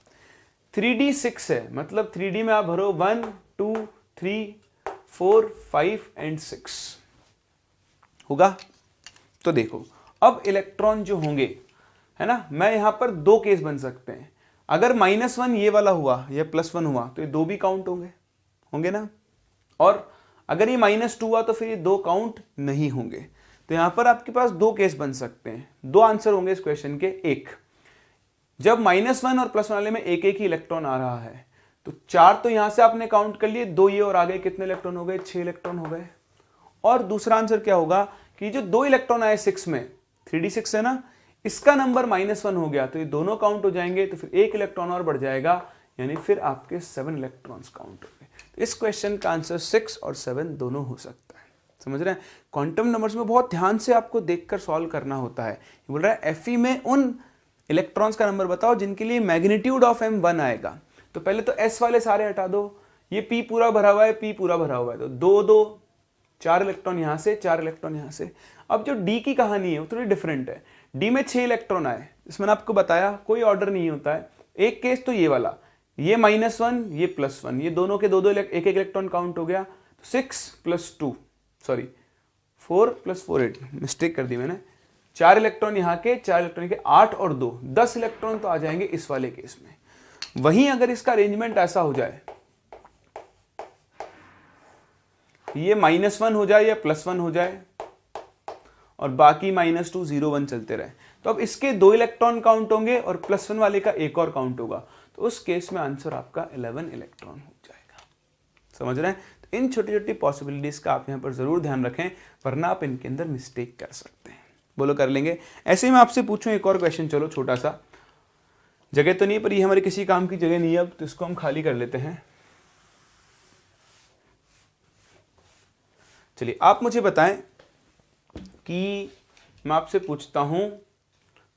3d 6 है, मतलब 3d में आप भरो 1 2 3 4 5 एंड 6 होगा। तो देखो अब इलेक्ट्रॉन जो होंगे, है ना, मैं यहां पर 2 केस बन सकते हैं। अगर -1 ये वाला हुआ या +1 हुआ तो ये 2 भी काउंट होंगे ना, और अगर ये -2 हुआ तो फिर ये 2 काउंट नहीं होंगे। तो यहां पर आपके पास 2 केस बन सकते हैं, 2 आंसर होंगे इस क्वेश्चन के। एक, जब -1 और +1 वाले में एक एक ही इलेक्ट्रॉन आ रहा है, तो 4 तो यहां से आपने काउंट कर लिए, 2 ये और आ गए, कितने इलेक्ट्रॉन हो गए, 6 इलेक्ट्रॉन हो गए। और दूसरा आंसर क्या होगा कि जो 2 इलेक्ट्रॉन आए 6 में, 3d6 है ना, इसका नंबर -1 हो गया, तो ये दोनों काउंट हो जाएंगे, तो फिर 1 इलेक्ट्रॉन और बढ़ जाएगा, यानी फिर आपके 7 इलेक्ट्रॉन्स काउंट होंगे। तो इस क्वेश्चन का आंसर 6 और 7 दोनों हो सकता है। समझ रहे हैं, क्वांटम नंबर्स में बहुत ध्यान से आपको देखकर सॉल्व करना होता है। ये बोल रहा है Fe में उन इलेक्ट्रॉन्स का नंबर बताओ जिनके लिए मैग्नीट्यूड ऑफ m 1 आएगा। तो पहले तो s वाले सारे हटा दो, ये p पूरा भरा हुआ है, p पूरा भरा हुआ है, तो 2 2 4 इलेक्ट्रॉन यहां से, 4 इलेक्ट्रॉन यहां से। अब जो d की कहानी है वो थोड़ी डिफरेंट है। d में 6 इलेक्ट्रॉन आए, इसमें आपको बताया कोई ऑर्डर नहीं होता है। एक केस तो ये वाला, ये -1 ये +1, ये दोनों के 2 एक एक इलेक्ट्रॉन काउंट हो गया। 6 + 2 सॉरी 4 + 4 8, मिस्टेक कर दी मैंने। 4 इलेक्ट्रॉन यहाँ के, 4 इलेक्ट्रॉन के, 8 और 2 10 इलेक्ट्रॉन तो आ जाएंगे इस वाले केस में। वहीं अगर इसका अरेंजमेंट ऐसा हो जाए, ये -1 हो जाए या +1 हो जाए और बाकी -2 0 1 चलते रहे, तो अब इसके 2 इलेक्ट्रॉन काउंट होंगे और +1 वाले का एक और काउंट होगा, तो उस केस में आंसर आपका 11 इलेक्ट्रॉन हो जाएगा। समझ रहे हैं, तो इन छोटी छोटी पॉसिबिलिटीज का आप यहाँ पर जरूर ध्यान रखें, वरना आप इनके अंदर मिस्टेक कर सकते हैं। बोलो कर लेंगे। ऐसे ही मैं आपसे पूछूं एक और क्वेश्चन, चलो छोटा सा, जगह तो नहीं पर ये हमारे किसी काम की जगह नहीं है अब, तो इसको हम खाली कर लेते हैं। चलिए आप मुझे बताएं कि मैं आपसे पूछता हूं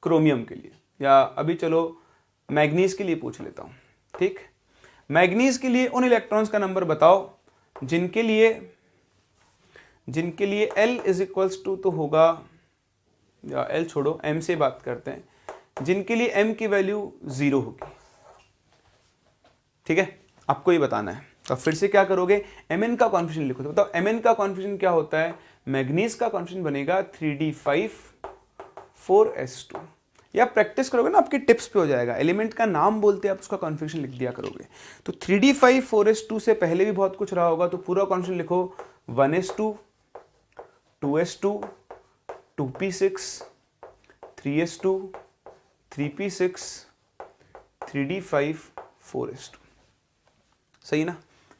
क्रोमियम के लिए, या अभी चलो मैग्नीज के लिए पूछ लेता हूं। ठीक, मैग्नीज के लिए उन इलेक्ट्रॉन्स का नंबर बताओ जिनके लिए L = तो होगा, या L छोड़ो, M से बात करते हैं, जिनके लिए m की वैल्यू 0 होगी। ठीक है, आपको ये बताना है। तो फिर से क्या करोगे, Mn का कॉन्फिगरेशन लिखो। तो बताओ Mn का कॉन्फिगरेशन क्या होता है, मैग्नीज का कॉन्फिगरेशन बनेगा 3d5 4s2। या प्रैक्टिस करोगे ना, आपके टिप्स पे हो जाएगा। एलिमेंट का नाम बोलते हैं आप उसका कॉन्फिगरेशन लिख दिया करोगे। तो 3d5 4s2 से पहले भी बहुत कुछ रहा होगा, तो पूरा कॉन्फिगरेशन लिखो 1s2 2s2 2p6 3s2 3p6 3d5 4s2। सही ना।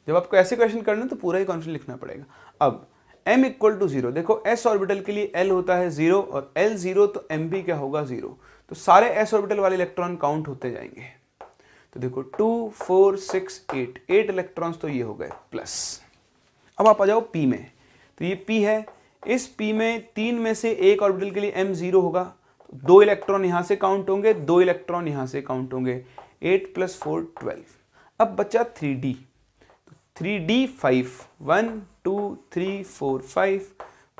जब आपको ऐसे क्वेश्चन करना है तो पूरा ही कॉन्फिगरेशन लिखना पड़ेगा। अब m इक्वल टू 0, देखो s ऑर्बिटल के लिए l होता है 0 और l 0 तो m भी क्या होगा 0। तो सारे s ऑर्बिटल वाले इलेक्ट्रॉन काउंट होते जाएंगे। तो देखो 2 4 6 8 इलेक्ट्रॉन्स तो ये हो गए प्लस। अब आप आ जाओ p में, तो ये p है। इस p में 3 में से एक ऑर्बिटल के लिए m 0 होगा, तो 2 इलेक्ट्रॉन यहां से काउंट होंगे, 2 इलेक्ट्रॉन यहां से काउंट होंगे। 8 + 4 12। अब बचा 3d, 3d5 1 2 3 4 5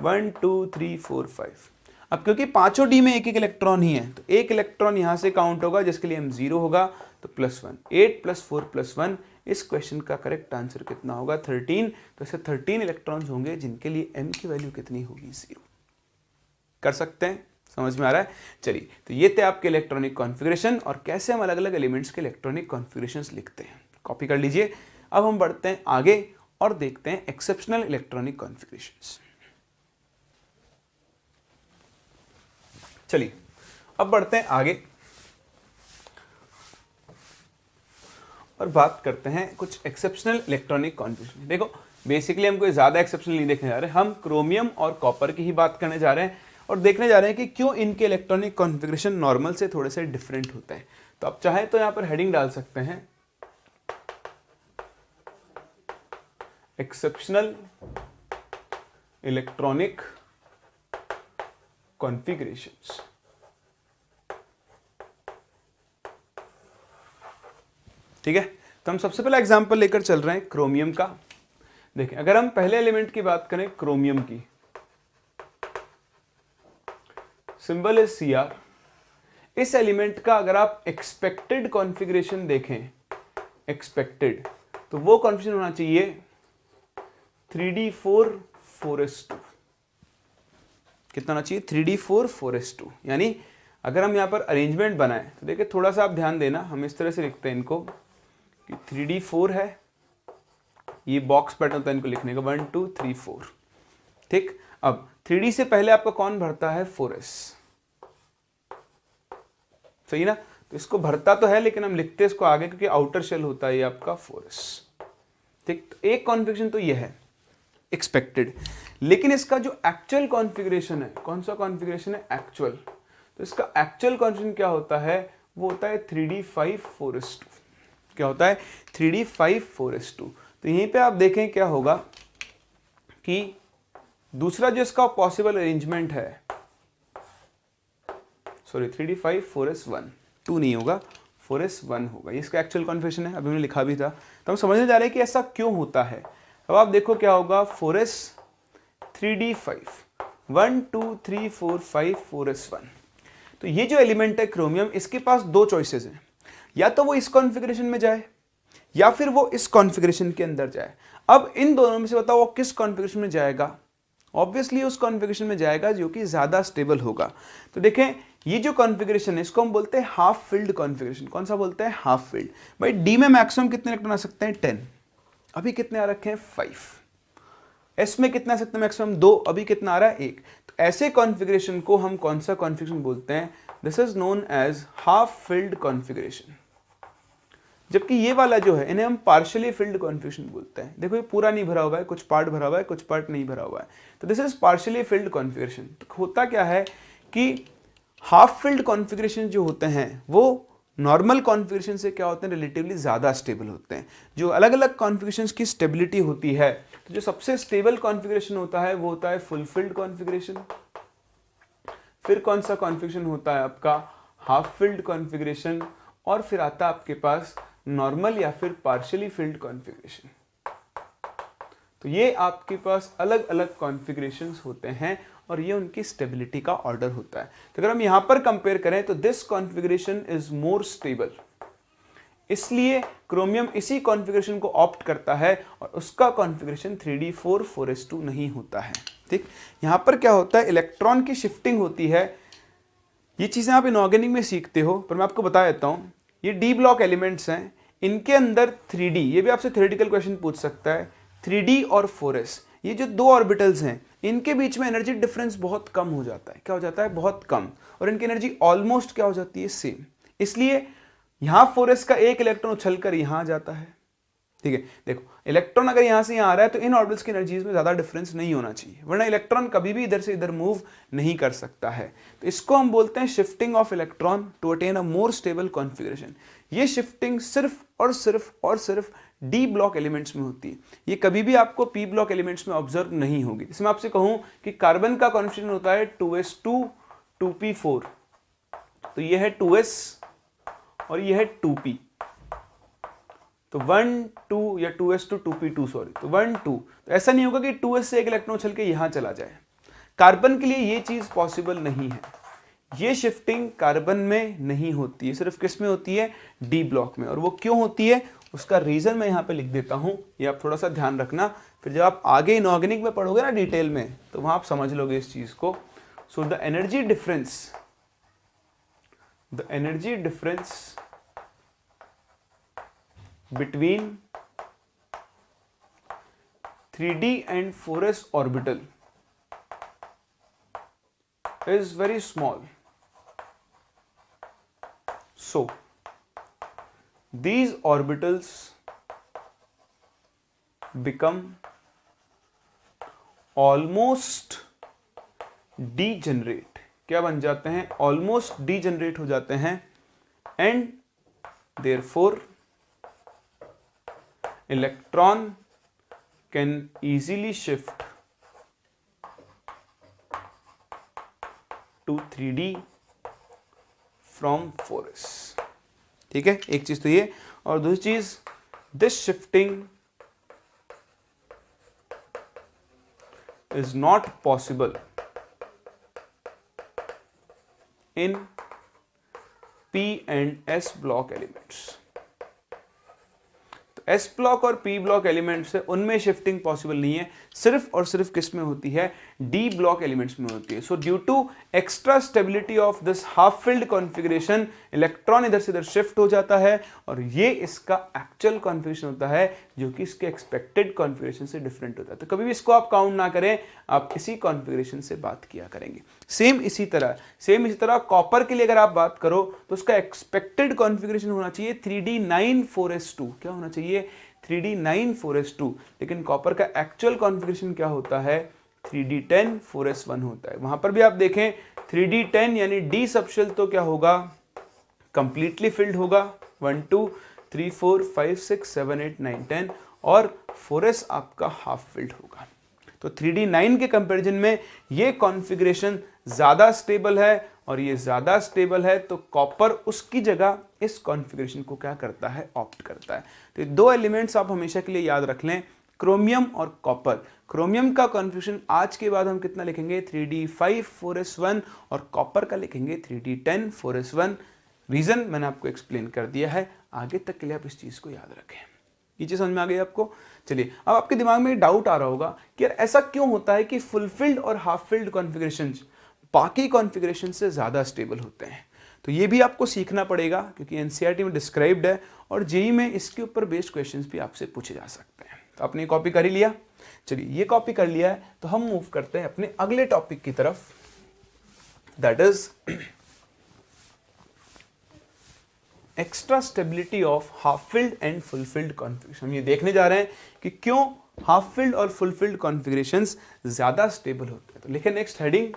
1 2 3 4 5। अब क्योंकि पांचों डी में एक एक इलेक्ट्रॉन ही है, तो एक इलेक्ट्रॉन यहां से काउंट होगा जिसके लिए m 0 होगा, तो +1। 8 + 4 + 1। इस क्वेश्चन का करेक्ट आंसर कितना होगा, 13। तो ऐसे 13 इलेक्ट्रॉन्स होंगे जिनके लिए m की वैल्यू कितनी होगी, 0। कर सकते हैं, समझ में आ रहा है। चलिए, तो ये थे आपके इलेक्ट्रॉनिक कॉन्फ़िगरेशन और कैसे हम अलग अलग एलिमेंट्स के इलेक्ट्रॉनिक कॉन्फ़िगरेशंस लिखते हैं। कॉपी कर लीजिए। अब हम बढ़ते हैं आगे और देखते हैं एक्सेप्शनल इलेक्ट्रॉनिक कॉन्फ़िगरेशंस। चलिए, अब बढ़ते हैं आगे और बात करते हैं कुछ एक्सेप्शनल इलेक्ट्रॉनिक कॉन्फ़िगरेशन। देखो, बेसिकली हम कोई ज्यादा एक्सेप्शनल नहीं देखने जा रहे, हम क्रोमियम और कॉपर की ही बात करने जा रहे हैं और देखने जा रहे हैं कि क्यों इनके इलेक्ट्रॉनिक कॉन्फ़िगरेशन नॉर्मल से थोड़े से डिफरेंट होते हैं। तो आप चाहे तो यहां पर हेडिंग डाल सकते हैं, एक्सेप्शनल इलेक्ट्रॉनिक कॉन्फ़िगरेशंस। ठीक है, तो हम सबसे पहला एग्जांपल लेकर चल रहे हैं क्रोमियम का। देखें, अगर हम पहले एलिमेंट की बात करें क्रोमियम की, सिंबल इज Cr। इस एलिमेंट का अगर आप एक्सपेक्टेड कॉन्फ़िगरेशन देखें, एक्सपेक्टेड, तो वो कॉन्फ़िगरेशन होना चाहिए 3d4 4s2। कितना होना चाहिए, 3d4 4s2। यानी अगर हम यहां पर अरेंजमेंट बनाएं तो देखिए, थोड़ा सा आप ध्यान देना, हम इस तरह से लिखते हैं इनको कि 3d4 है, ये बॉक्स पैटर्न होता है इनको लिखने का, 1 2 3 4। ठीक, अब 3d से पहले आपका कौन भरता है, 4s। सही ना। तो इसको भरता तो है लेकिन हम लिखते हैं इसको आगे क्योंकि आउटर शेल होता है ये आपका 4s। ठीक, तो एक कॉन्फ़िगरेशन तो ये है एक्सपेक्टेड। लेकिन इसका जो एक्चुअल कॉन्फ़िगरेशन है, कौन सा कॉन्फ़िगरेशन है, एक्चुअल। तो इसका एक्चुअल कॉन्फ़िगरेशन क्या होता है, वो होता है 3d5 4s2। क्या होता है, 3d5 4s2। तो यहीं पे आप देखें क्या होगा कि दूसरा जो इसका पॉसिबल अरेंजमेंट है, सॉरी 3d5 4s1, 2 नहीं होगा, 4s1 होगा। ये इसका एक्चुअल कॉन्फ़िगरेशन है, अभी मैंने लिखा भी था। तो हम समझने जा रहे हैं कि ऐसा क्यों होता है। अब आप देखो क्या होगा, 4s 3d5 1 2 3 4 5 4s1। तो ये जो एलिमेंट है क्रोमियम, इसके पास दो चॉइसेस हैं, या तो वो इस कॉन्फ़िगरेशन में जाए या फिर वो इस कॉन्फ़िगरेशन के अंदर जाए। अब इन दोनों में से बताओ वो किस कॉन्फ़िगरेशन में जाएगा। ऑब्वियसली उस कॉन्फ़िगरेशन में जाएगा जो कि ज्यादा स्टेबल होगा। तो देखें, ये जो कॉन्फ़िगरेशन है इसको हम बोलते हैं हाफ फिल्ड कॉन्फ़िगरेशन। कौन सा बोलते हैं, हाफ फिल्ड। भाई डी में मैक्सिमम कितने इलेक्ट्रॉन आ सकते हैं, 10। अभी कितने आ रखे हैं, 5। एस में कितना आ सकते हैं मैक्सिमम, 2। अभी कितना आ रहा है, 1। तो ऐसे कॉन्फ़िगरेशन को हम कौन सा कॉन्फ़िगरेशन बोलते हैं, this is known as half filled configuration. जबकि ये वाला जो है इन्हें हम पार्शियली फिल्ड कॉन्फ़िगरेशन बोलते हैं। देखो ये पूरा नहीं भरा हुआ है, कुछ पार्ट भरा हुआ है, कुछ पार्ट नहीं भरा हुआ है। तो this is partially field configuration. तो होता क्या है कि हाफ फिल्ड कॉन्फ़िगरेशन जो होते हैं वो नॉर्मल कॉन्फ़िगरेशन से क्या होते हैं, रिलेटिवली ज़्यादा स्टेबल होते हैं। जो अलग अलग कॉन्फ़िगरेशंस की स्टेबिलिटी होती है, तो जो सबसे स्टेबल कॉन्फ़िगरेशन होता है वो होता है फुल फिल्ड कॉन्फ़िगरेशन। फिर कौन सा कॉन्फ़िगरेशन होता है आपका, हाफ फिल्ड कॉन्फ़िगरेशन। और फिर आता है आपके पास नॉर्मल या फिर पार्शियली फिल्ड कॉन्फ़िगरेशन। तो ये आपके पास अलग अलग कॉन्फ़िगरेशंस होते हैं और ये उनकी स्टेबिलिटी का ऑर्डर होता है। तो अगर हम यहां पर कंपेयर करें तो this configuration is more stable, इसलिए क्रोमियम इसी कॉन्फ़िगरेशन को ऑप्ट करता है और उसका कॉन्फ़िगरेशन 3d4 4s2 नहीं होता है। ठीक, यहां पर क्या होता है, इलेक्ट्रॉन की शिफ्टिंग होती है। ये चीजें आप इनऑर्गेनिक में सीखते हो, पर मैं आपको बता देता हूं। ये डी ब्लॉक एलिमेंट्स हैं, इनके अंदर 3d, ये भी आपसे थ्योरेटिकल क्वेश्चन पूछ सकता है, 3d और 4s, ये जो दो ऑर्बिटल्स हैं इनके बीच में एनर्जी डिफरेंस बहुत कम हो जाता है। क्या हो जाता है, बहुत कम, और इनकी एनर्जी ऑलमोस्ट क्या हो जाती है, सेम। इसलिए यहां 4s का एक इलेक्ट्रॉन उछलकर यहां आ जाता है। ठीक है, देखो इलेक्ट्रॉन अगर यहां से यहां आ रहा है तो इन ऑर्बिटल्स की एनर्जीज में ज्यादा डिफरेंस नहीं होना चाहिए, वरना इलेक्ट्रॉन कभी भी इधर से इधर मूव नहीं कर सकता है। तो इसको हम बोलते हैं shifting of electron to attain a more stable configuration. ये शिफ्टिंग सिर्फ और सिर्फ डी ब्लॉक एलिमेंट्स में होती है, ये कभी भी आपको पी ब्लॉक एलिमेंट्स में ऑब्जर्व नहीं होगी। जैसे मैं आपसे कहूं कि कार्बन का कॉन्फ़िगरेशन होता है 2s2 2p4, तो ये है 2s और ये है 2p, तो 1 2 या 2s2 2p2 सॉरी, तो 1 2, तो ऐसा नहीं होगा कि 2s से एक इलेक्ट्रॉन चल के यहां चला जाए। कार्बन के लिए ये चीज पॉसिबल नहीं है, ये शिफ्टिंग कार्बन में नहीं होती है, सिर्फ किस में होती है, डी ब्लॉक में। और वो क्यों होती है उसका रीजन मैं यहां पे लिख देता हूं, ये आप थोड़ा सा ध्यान रखना, फिर जब आप आगे इनऑर्गेनिक में पढ़ोगे ना डिटेल में तो वहां आप समझ लोगे इस चीज को। So the energy difference between 3d and 4s orbital is very small. So these orbitals become almost degenerate. क्या बन जाते हैं, almost degenerate हो जाते हैं, and therefore electron can easily shift to 3d from 4s। ठीक है, एक चीज तो ये, और दूसरी चीज this shifting is not possible in p and s block elements। S block और पी ब्लॉक एलिमेंट्स है उनमें शिफ्टिंग पॉसिबल नहीं है, सिर्फ और सिर्फ किस में होती है, डी ब्लॉक एलिमेंट्स में होती है। So due to extra stability of this half filled configuration electron इधर से इधर शिफ्ट हो जाता है, और ये इसका एक्चुअल कॉन्फ़िगरेशन होता है जो कि इसके एक्सपेक्टेड कॉन्फ़िगरेशन से डिफरेंट होता है। तो कभी भी इसको आप काउंट ना करें, आप इसी कॉन्फ़िगरेशन से बात किया करेंगे। सेम इसी तरह कॉपर के लिए अगर आप बात करो तो उसका एक्सपेक्टेड कॉन्फ़िगरेशन होना चाहिए 3d9 4s2। क्या होना चाहिए, 3d9 4s2, लेकिन कॉपर का एक्चुअल कॉन्फ़िगरेशन क्या होता है, 3d10 4s1 होता है। वहां पर भी आप देखें 3d10 यानी डी सबशेल तो क्या होगा, कंप्लीटली फिल्ड होगा, 1 2 3 4 5 6 7 8 9 10, और 4s आपका हाफ फिल्ड होगा। तो 3d9 के कंपैरिजन में ये कॉन्फ़िगरेशन ज्यादा स्टेबल है, और ये ज्यादा स्टेबल है तो कॉपर उसकी जगह इस कॉन्फ़िगरेशन को क्या करता है, ऑप्ट करता है। तो ये दो एलिमेंट्स आप हमेशा के लिए याद रख लें, क्रोमियम और कॉपर। क्रोमियम का कॉन्फ़िगरेशन आज के बाद हम कितना लिखेंगे, 3d5 4s1, और कॉपर का लिखेंगे 3d10 4s1। रीजन मैंने आपको एक्सप्लेन कर दिया है, आगे तक के लिए आप इस चीज को याद रखें। ये चीज समझ में आ गई आपको। चलिए, अब आपके दिमाग में डाउट आ रहा होगा कि यार ऐसा क्यों होता है कि फुलफिल्ड और हाफ फिल्ड कॉन्फ़िगरेशन बाकी कॉन्फ़िगरेशन से ज्यादा स्टेबल होते हैं। तो ये भी आपको सीखना पड़ेगा क्योंकि एनसीईआरटी में डिस्क्राइब्ड है, और जेईई में इसके ऊपर बेस्ड क्वेश्चंस भी आपसे पूछे जा सकते हैं। तो आपने कॉपी कर ही लिया, चलिए ये कॉपी कर लिया है तो हम मूव करते हैं अपने अगले टॉपिक की तरफ, that is extra stability of half filled and fulfilled configuration. हम ये देखने जा रहे हैं कि क्यों हाफ फिल्ड और फुलफिल्ड कॉन्फ़िगरेशंस ज्यादा स्टेबल होते हैं। तो लिखें next heading,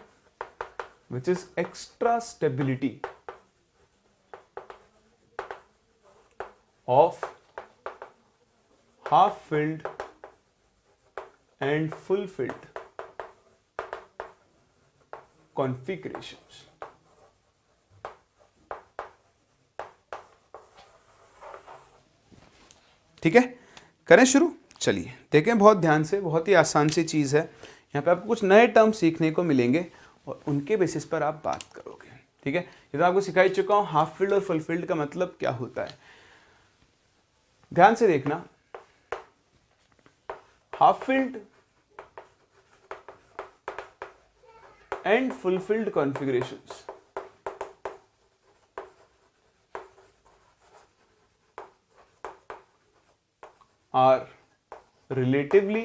which is extra stability of half filled and full filled configurations। ठीक है, करें शुरू। चलिए देखें बहुत ध्यान से, बहुत ही आसान सी चीज है। यहाँ पे आपको कुछ नए टर्म सीखने को मिलेंगे और उनके बेसिस पर आप बात करोगे। ठीक है, ये तो आपको सिखा ही चुका हूँ हाफ फील्ड और फुल फील्ड का मतलब क्या होता है। ध्यान से देखना, half filled and full filled configurations are relatively,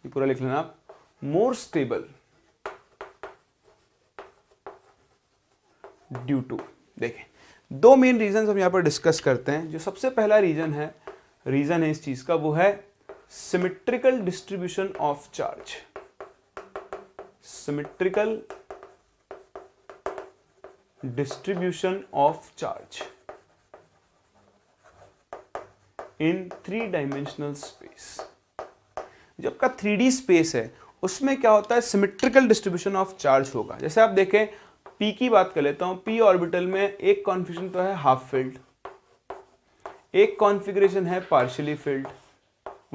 ये पूरा लिख लेना आप, मोर स्टेबल ड्यू टू, देखें दो मेन रीजन हम यहां पर डिस्कस करते हैं। जो सबसे पहला रीजन है इस चीज का, वो है symmetrical distribution of charge. Symmetrical distribution of charge in 3 dimensional space. जो आपका 3D स्पेस है उसमें क्या होता है, सिमेट्रिकल डिस्ट्रीब्यूशन ऑफ चार्ज होगा। जैसे आप देखें, p की बात कर लेता हूं, p ऑर्बिटल में एक कॉन्फ़िगरेशन तो है हाफ फील्ड, एक कॉन्फ़िगरेशन है पार्शियली फील्ड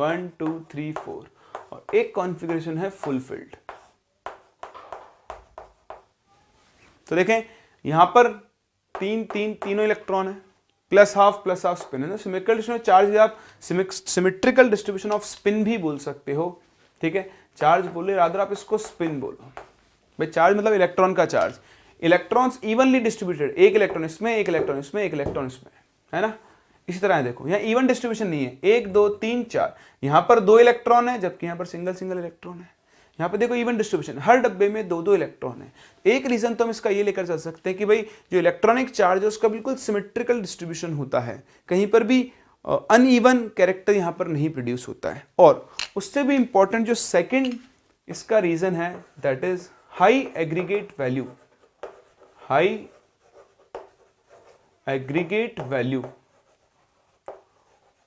1 2 3 4, और एक कॉन्फ़िगरेशन है फुल फील्ड। तो देखें यहां पर तीनों इलेक्ट्रॉन है, प्लस हाफ स्पिन है ना। सिमेट्रिकल डिस्ट्रीब्यूशन ऑफ चार्ज आप सिमेट्रिकल डिस्ट्रीब्यूशन ऑफ स्पिन भी बोल सकते हो। ठीक है, चार्ज बोले रादर आप इसको स्पिन बोलो। भाई चार्ज मतलब इलेक्ट्रॉन का चार्ज, इलेक्ट्रॉन्स इवनली डिस्ट्रीब्यूटेड, एक इलेक्ट्रॉन इसमें, एक इलेक्ट्रॉन इसमें, एक इलेक्ट्रॉन इसमें, है ना। इसी तरह है, देखो यहाँ इवन डिस्ट्रीब्यूशन नहीं है, 1 2 3 4, यहां पर 2 इलेक्ट्रॉन है जबकि यहां पर सिंगल इलेक्ट्रॉन है। यहाँ पे देखो इवन डिस्ट्रीब्यूशन, हर डब्बे में 2 इलेक्ट्रॉन है। एक रीजन तो हम इसका ये लेकर चल सकते हैं कि भाई जो इलेक्ट्रॉनिक चार्ज है उसका बिल्कुल सिमेट्रिकल डिस्ट्रीब्यूशन होता है, कहीं पर भी अनइवन कैरेक्टर यहाँ पर नहीं प्रोड्यूस होता है। और उससे भी इंपॉर्टेंट जो सेकंड इसका रीजन है, that is high aggregate value. High aggregate value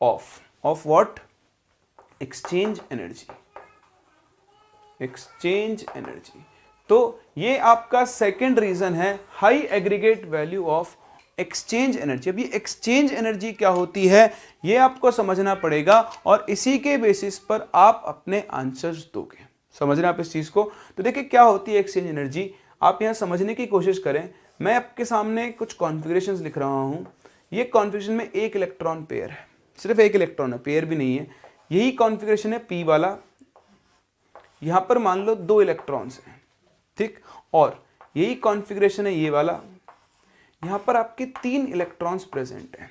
of what, exchange energy. Exchange energy, तो ये आपका सेकंड रीजन है, high aggregate value of exchange energy. अब ये एक्सचेंज एनर्जी क्या होती है ये आपको समझना पड़ेगा और इसी के बेसिस पर आप अपने आंसर्स दोगे। समझना आप इस चीज को। तो देखिए क्या होती है एक्सचेंज एनर्जी, आप यहां समझने की कोशिश करें। मैं आपके सामने कुछ कॉन्फ़िगरेशंस लिख रहा हूं। ये कॉन्फ़िगरेशन में एक इलेक्ट्रॉन पेयर है, सिर्फ एक इलेक्ट्रॉन है, पेयर भी नहीं है। यही कॉन्फ़िगरेशन है p वाला, यहां पर मान लो 2 इलेक्ट्रॉन्स हैं, ठीक। और यही कॉन्फ़िगरेशन है ये वाला, यहां पर आपके 3 इलेक्ट्रॉन्स प्रेजेंट हैं।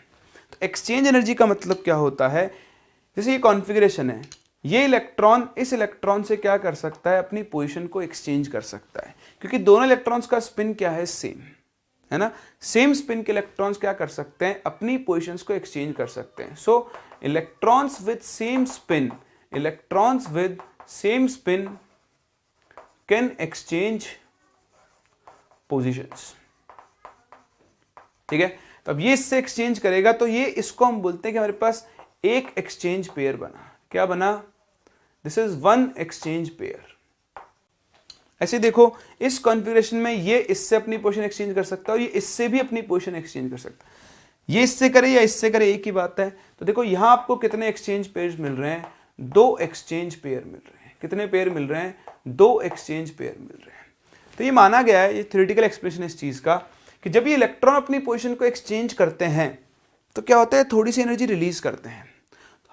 तो एक्सचेंज एनर्जी का मतलब क्या होता है, जैसे ये कॉन्फ़िगरेशन है, ये इलेक्ट्रॉन इस इलेक्ट्रॉन से क्या कर सकता है, अपनी पोजीशन को एक्सचेंज कर सकता है, क्योंकि दोनों इलेक्ट्रॉन्स का स्पिन क्या है, सेम है ना। सेम स्पिन के इलेक्ट्रॉन्स क्या कर सकते हैं, अपनी पोजीशंस को एक्सचेंज कर सकते हैं। सो electrons with same spin, electrons with same spin can exchange positions. ठीक है, तो अब ये इससे एक्सचेंज करेगा, तो ये इसको हम बोलते हैं कि हमारे पास एक एक्सचेंज पेयर बना। क्या बना, दिस इज 1 एक्सचेंज पेयर। ऐसे देखो इस कॉन्फ़िगरेशन में ये इससे अपनी पोजीशन एक्सचेंज कर सकता है और ये इससे भी अपनी पोजीशन एक्सचेंज कर सकता है। ये इससे करे या इससे करे एक ही बात है। तो देखो यहां आपको कितने एक्सचेंज पेयर मिल रहे हैं, 2 एक्सचेंज पेयर मिल रहे हैं। कितने पेयर मिल रहे हैं, 2 एक्सचेंज पेयर मिल रहे हैं। तो ये माना गया है, ये थ्योरेटिकल एक्सप्लेनेशन इस चीज का, कि जब ये इलेक्ट्रॉन अपनी पोजीशन को एक्सचेंज करते हैं तो क्या होता है, थोड़ी सी एनर्जी रिलीज करते हैं।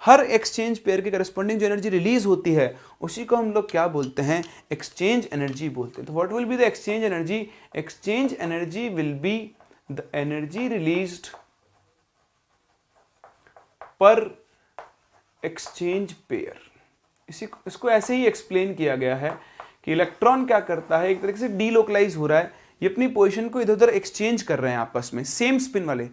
हर एक्सचेंज पेयर के करस्पॉन्डिंग जो एनर्जी रिलीज होती है उसी को हम लोग क्या बोलते हैं, एक्सचेंज एनर्जी बोलते हैं। तो what will be the exchange energy, exchange energy will be the energy released पर एक्सचेंज पेयर। इसको ऐसे ही एक्सप्लेन किया गया है कि इलेक्ट्रॉन क्या करता है, एक तरीके से डीलोकलाइज हो रहा है, ये अपनी पोजीशन को इधर उधर एक्सचेंज कर रहे हैं आपस में। सेम स्पिन वाले,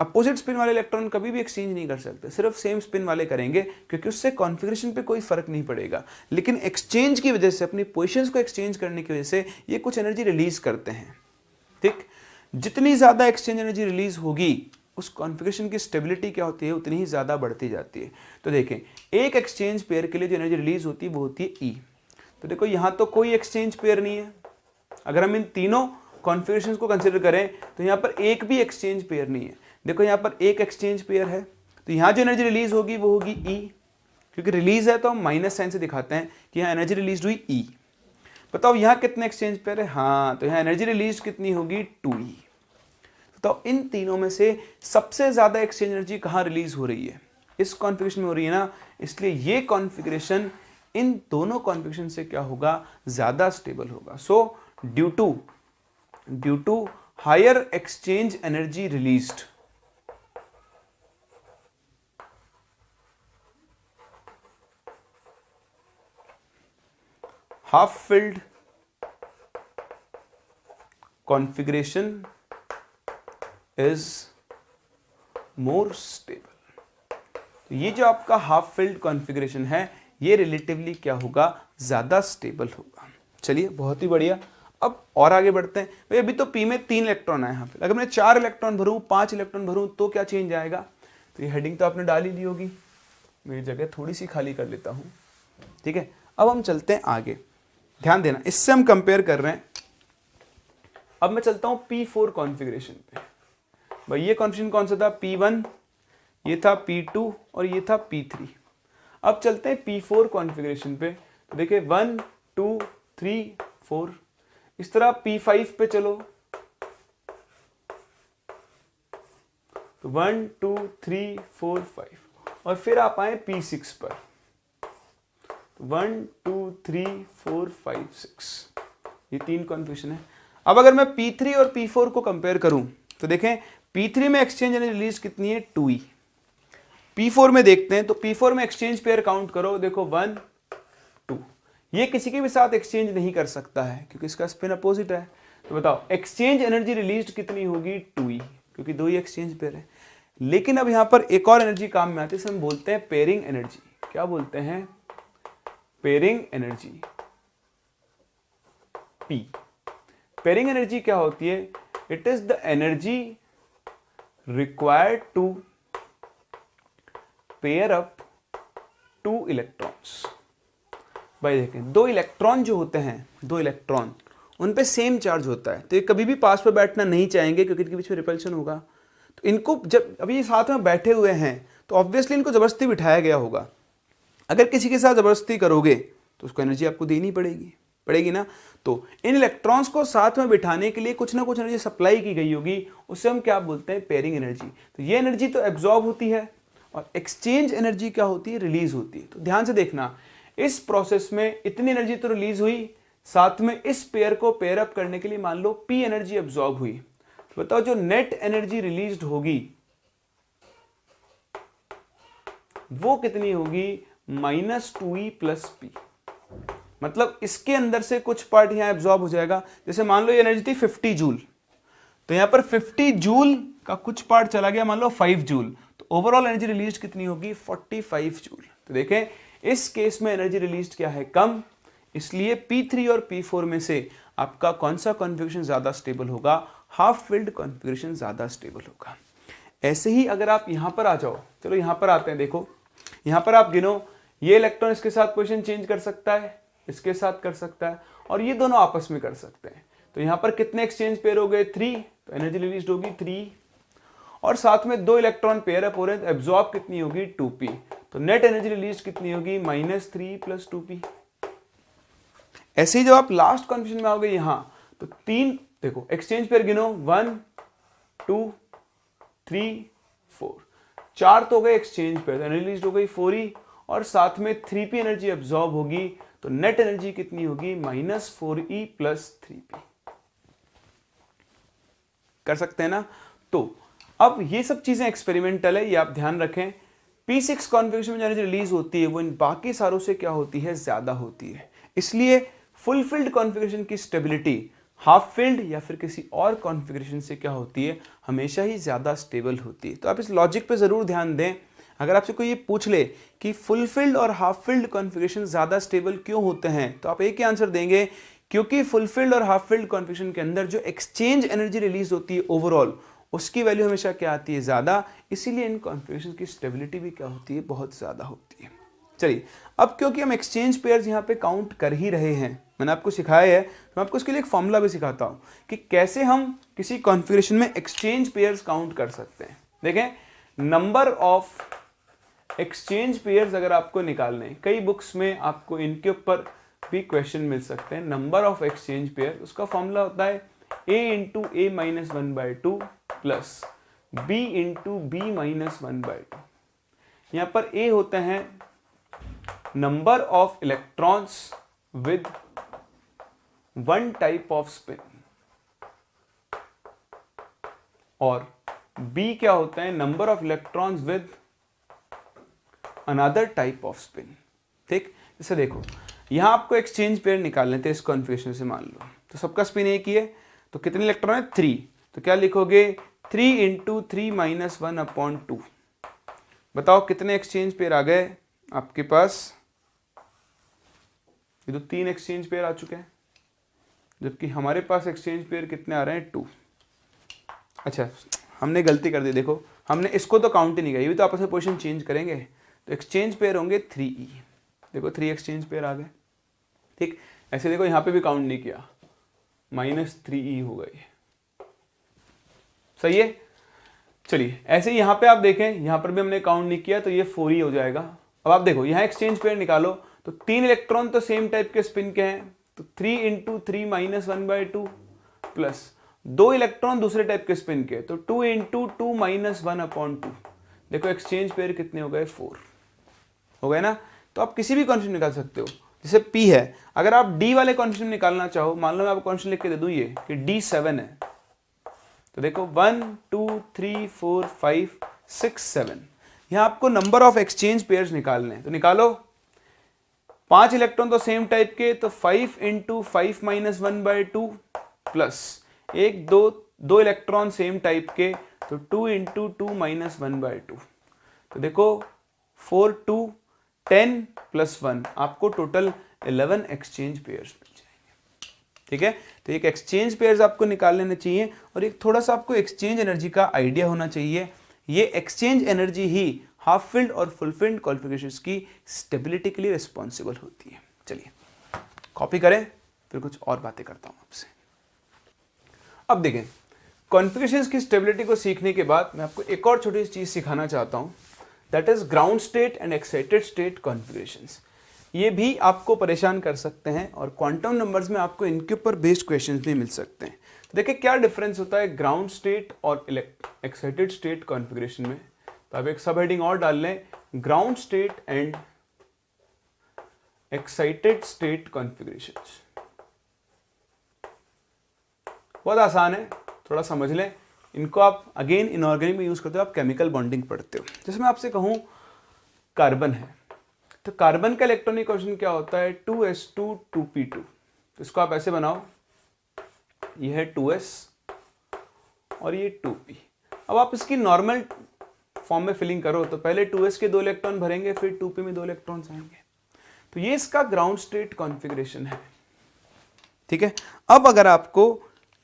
अपोजिट स्पिन वाले इलेक्ट्रॉन कभी भी एक्सचेंज नहीं कर सकते, सिर्फ सेम स्पिन वाले करेंगे, क्योंकि उससे कॉन्फ़िगरेशन पे कोई फर्क नहीं पड़ेगा। लेकिन एक्सचेंज की वजह से, अपनी पोजीशंस को एक्सचेंज करने की वजह से ये कुछ एनर्जी रिलीज करते हैं। ठीक, जितनी ज्यादा एक्सचेंज एनर्जी रिलीज होगी उस कॉन्फ़िगरेशन की स्टेबिलिटी क्या होती है, उतनी ही ज्यादा बढ़ती जाती है। तो देखें एक एक्सचेंज पेयर के लिए जो एनर्जी रिलीज होती है वो होती है ई। तो देखो यहां तो कोई एक्सचेंज पेयर नहीं है, अगर हम इन तीनों कॉन्फ़िगरेशंस को कंसीडर करें तो यहां पर एक भी एक्सचेंज पेयर नहीं है। देखो यहां पर एक एक्सचेंज पेयर है, तो यहां जो एनर्जी रिलीज होगी वो होगी ई। क्योंकि रिलीज है तो हम माइनस साइन से दिखाते हैं कि यहाँ एनर्जी रिलीज हुई E। बताओ यहाँ कितने एक्सचेंज पेयर है, हाँ तो यहाँ एनर्जी रिलीज कितनी होगी 2E। तो इन तीनों में से सबसे ज्यादा एक्सचेंज एनर्जी कहाँ रिलीज हो रही है, इस कॉन्फ़िगरेशन में हो रही है ना, इसलिए ये कॉन्फ़िगरेशन इन दोनों कॉन्फ़िगरेशन से क्या होगा, ज्यादा स्टेबल होगा। So due to higher exchange energy released, half filled configuration is more stable। तो ये जो आपका हाफ फिल्ड कॉन्फ़िगरेशन है ये रिलेटिवली क्या होगा, ज्यादा स्टेबल होगा। चलिए बहुत ही बढ़िया, अब और आगे बढ़ते हैं। भाई अभी तो पी में 3 इलेक्ट्रॉन है, यहाँ पे अगर मैं 4 इलेक्ट्रॉन भरूं 5 इलेक्ट्रॉन भरूं तो क्या चेंज आएगा, तो ये हेडिंग तो आपने डाल ही ली होगी, मेरी जगह थोड़ी सी खाली कर लेता हूं, ठीक है। अब हम चलते हैं आगे, ध्यान देना इससे हम कंपेयर कर रहे हैं। अब मैं चलता हूं P4 कॉन्फ़िगरेशन पे। भाई ये कॉन्फ़िगरेशन कौन सा था, P1, ये था P2 और ये था P3। अब चलते हैं P4 कॉन्फ़िगरेशन पे, तो देखिए 1 2 3 4, इस तरह P5 पे चलो, तो 1 2 3 4 5, और फिर आप आए P6 पर, 1 2 3 4 5 6, ये 3 कॉन्फ़िगरेशन है। अब अगर मैं P3 और P4 को कंपेयर करूं तो देखें P3 में एक्सचेंज एनर्जी रिलीज कितनी है 2E। P4 में देखते हैं, तो P4 में एक्सचेंज पेयर काउंट करो, देखो 1 2, ये किसी के भी साथ एक्सचेंज नहीं कर सकता है क्योंकि इसका स्पिन अपोजिट है। तो बताओ एक्सचेंज एनर्जी रिलीज कितनी होगी 2E, क्योंकि 2 ही एक्सचेंज पेयर है। लेकिन अब यहां पर एक और एनर्जी काम में आती है, हम बोलते हैं पेयरिंग एनर्जी। क्या बोलते हैं, pairing energy P। Pairing energy क्या होती है, it is the energy required to pair up 2 electrons. भाई देखें 2 इलेक्ट्रॉन जो होते हैं, 2 इलेक्ट्रॉन उन पे सेम चार्ज होता है, तो ये कभी भी पास पे बैठना नहीं चाहेंगे क्योंकि इनके बीच में रिपल्शन होगा। तो इनको जब अभी साथ में बैठे हुए हैं तो ऑब्वियसली इनको जबरदस्ती बिठाया गया होगा। अगर किसी के साथ जबरदस्ती करोगे तो उसको एनर्जी आपको देनी पड़ेगी ना। तो इन इलेक्ट्रॉन्स को साथ में बिठाने के लिए कुछ ना कुछ एनर्जी सप्लाई की गई होगी, उससे हम क्या बोलते हैं, पेयरिंग एनर्जी। तो ये एनर्जी तो एब्जॉर्ब होती है और एक्सचेंज एनर्जी क्या होती है, रिलीज होती है। तो ध्यान से देखना, इस प्रोसेस में इतनी एनर्जी तो रिलीज हुई, साथ में इस पेयर को पेयर अप करने के लिए मान लो P एनर्जी एब्जॉर्ब हुई। तो बताओ जो नेट एनर्जी रिलीज्ड होगी वो कितनी होगी, -2E + P। मतलब इसके अंदर से कुछ पार्ट यहां एब्जॉर्ब हो जाएगा। जैसे मान लो ये एनर्जी थी 50 जूल, तो यहां पर 50 जूल का कुछ पार्ट चला गया मान लो 5 जूल, तो ओवरऑल एनर्जी रिलीज कितनी होगी 45 जूल। तो देखें इस केस में एनर्जी रिलीज क्या है, कम, इसलिए P3 और P4 में से आपका कौन सा कॉन्फ़िगरेशन ज्यादा स्टेबल होगा, हाफ फिल्ड कॉन्फ़िगरेशन ज्यादा स्टेबल होगा। ऐसे ही अगर आप यहां पर आ जाओ, चलो यहां पर आते हैं, देखो यहां पर आप गिनो, ये इलेक्ट्रॉन इसके साथ पोजीशन चेंज कर सकता है, इसके साथ कर सकता है, और ये दोनों आपस में कर सकते हैं। तो यहां पर कितने एक्सचेंज पेयर हो गए 3, तो एनर्जी रिलीज होगी 3, और साथ में 2 इलेक्ट्रॉन पेयर अप हो रहे हैं, तो एब्जॉर्ब कितनी होगी 2P। तो नेट एनर्जी रिलीज कितनी होगी -3 + 2P। ऐसे ही जब आप लास्ट कॉन्फ़िगरेशन में आओगे यहां, तो 3 देखो एक्सचेंज पेयर गिनो, 1 2 3 4, 4 तो हो गए एक्सचेंज पेयर, एनर्जी रिलीज हो गई 4E, और साथ में 3P एनर्जी एब्जॉर्ब होगी, तो नेट एनर्जी कितनी होगी -4E + 3P। कर सकते हैं ना। तो अब ये सब चीजें एक्सपेरिमेंटल है, ये आप ध्यान रखें। P6 कॉन्फ़िगरेशन में जो एनर्जी रिलीज होती है वो इन बाकी सारों से क्या होती है, ज्यादा होती है। इसलिए फुलफिल्ड कॉन्फ़िगरेशन की स्टेबिलिटी हाफ फिल्ड या फिर किसी और कॉन्फ़िगरेशन से क्या होती है, हमेशा ही ज्यादा स्टेबल होती है। तो आप इस लॉजिक पे जरूर ध्यान दें। अगर आपसे कोई ये पूछ ले कि फुलफिल्ड और हाफ फिल्ड कॉन्फ़िगरेशन ज्यादा स्टेबल क्यों होते हैं, तो आप एक ही आंसर देंगे, क्योंकि फुलफिल्ड और हाफ फिल्ड कॉन्फ़िगरेशन के अंदर जो एक्सचेंज एनर्जी रिलीज होती है ओवरऑल, उसकी वैल्यू हमेशा क्या आती है, ज्यादा। इसीलिए इन कॉन्फ़िगरेशन की स्टेबिलिटी भी क्या होती है, बहुत ज्यादा होती है। चलिए अब क्योंकि हम एक्सचेंज पेयर्स यहाँ पे काउंट कर ही रहे हैं, मैंने आपको सिखाया है, तो मैं आपको इसके लिए एक फॉर्मूला भी सिखाता हूँ कि कैसे हम किसी कॉन्फ़िगरेशन में एक्सचेंज पेयर्स काउंट कर सकते हैं। देखें, नंबर ऑफ एक्सचेंज पेयर्स अगर आपको निकालने हैं, कई बुक्स में आपको इनके ऊपर भी क्वेश्चन मिल सकते हैं। नंबर ऑफ एक्सचेंज पेयर, उसका फॉर्मूला होता है a into A minus 1/2 plus b into B minus 1/2। यहाँ पर a होते हैं number of electrons with one type of spin और b क्या होता है number of electrons with another type of spin. ठीक, जैसे देखो यहां आपको एक्सचेंज पेयर निकालने थे इस कॉन्फ़िगरेशन से, मान लो तो सबका स्पिन एक ही है, तो कितने इलेक्ट्रॉन है 3, तो क्या लिखोगे 3 इंटू 3 माइनस 1/2। बताओ कितने एक्सचेंज पेयर आ गए आपके पास, ये तो 3 एक्सचेंज पेयर आ चुके हैं, जबकि हमारे पास एक्सचेंज पेयर कितने आ रहे हैं 2। अच्छा हमने गलती कर दी, देखो हमने इसको तो काउंट ही नहीं किया, ये भी तो आपस में पोजीशन चेंज करेंगे, तो एक्सचेंज पेयर होंगे 3e। देखो 3 एक्सचेंज पेयर आ गए। ठीक, ऐसे देखो यहाँ पे भी काउंट नहीं किया, -3e हो गई। सही है, चलिए ऐसे ही यहाँ पे आप देखें, यहाँ पर भी हमने काउंट नहीं किया तो ये 4e हो जाएगा। अब आप देखो यहाँ एक्सचेंज पेयर निकालो तो 3 इलेक्ट्रॉन तो सेम टाइप के स्पिन के हैं, तो 3 इंटू 3 माइनस 1/2 प्लस 2 इलेक्ट्रॉन दूसरे टाइप के स्पिन के, तो 2 इंटू 2 माइनस 1/2। देखो एक्सचेंज पेयर कितने हो गए 4 हो गए ना। तो आप किसी भी कॉन्फिगरेशन निकाल सकते हो, जैसे P है, अगर आप D वाले कॉन्फिगरेशन निकालना चाहो, मान लो मैं आपको कॉन्फिगरेशन लिख के दे दूं ये कि D7 है, तो देखो 1 2 3 4 5 6 7, यहां आपको नंबर ऑफ एक्सचेंज पेयर्स निकालने हैं, तो निकालो। 5 इलेक्ट्रॉन तो सेम टाइप के, तो 5 into 5 minus 1/2 plus 2 electron same type के, तो 2 इंटू 2 माइनस 1/2। तो देखो 4 2 10 प्लस 1, आपको टोटल 11 एक्सचेंज पेयर्स मिल जाएंगे। ठीक है, तो एक एक्सचेंज पेयर्स आपको निकाल लेने चाहिए और एक थोड़ा सा आपको एक्सचेंज एनर्जी का आइडिया होना चाहिए। ये एक्सचेंज एनर्जी ही हाफ फील्ड और फुल फील्ड कॉन्फ़िगरेशंस की स्टेबिलिटी के लिए रिस्पॉन्सिबल होती है। चलिए कॉपी करें, फिर कुछ और बातें करता हूं आपसे। अब देखें, कॉन्फ़िगरेशंस की स्टेबिलिटी को सीखने के बाद मैं आपको एक और छोटी सी चीज सिखाना चाहता हूं, that is ground state and excited state configurations. ये भी आपको परेशान कर सकते हैं और क्वांटम नंबर्स में आपको इनके ऊपर बेस्ड क्वेश्चंस भी मिल सकते हैं। तो देखिए क्या डिफरेंस होता है ग्राउंड स्टेट और एक्साइटेड स्टेट कॉन्फ़िगरेशन में। तो आप एक सब हेडिंग और डाल लें, ground state and excited state configurations. बहुत आसान है, थोड़ा समझ लें इनको। आप अगेन इनऑर्गेनिक में यूज करते हो, आप केमिकल बॉन्डिंग पढ़ते हो। जैसे मैं आपसे कहूं कार्बन है, तो कार्बन का इलेक्ट्रॉनिक क्वेश्चन क्या होता है 2s2 2p2। तो इसको आप ऐसे बनाओ, ये है 2s और ये 2p। अब आप इसकी नॉर्मल फॉर्म में फिलिंग करो, तो पहले 2s के 2 इलेक्ट्रॉन भरेंगे, फिर 2p में 2 इलेक्ट्रॉन्स आएंगे। तो ये इसका ग्राउंड स्टेट कॉन्फ़िगरेशन है। ठीक है, अब अगर आपको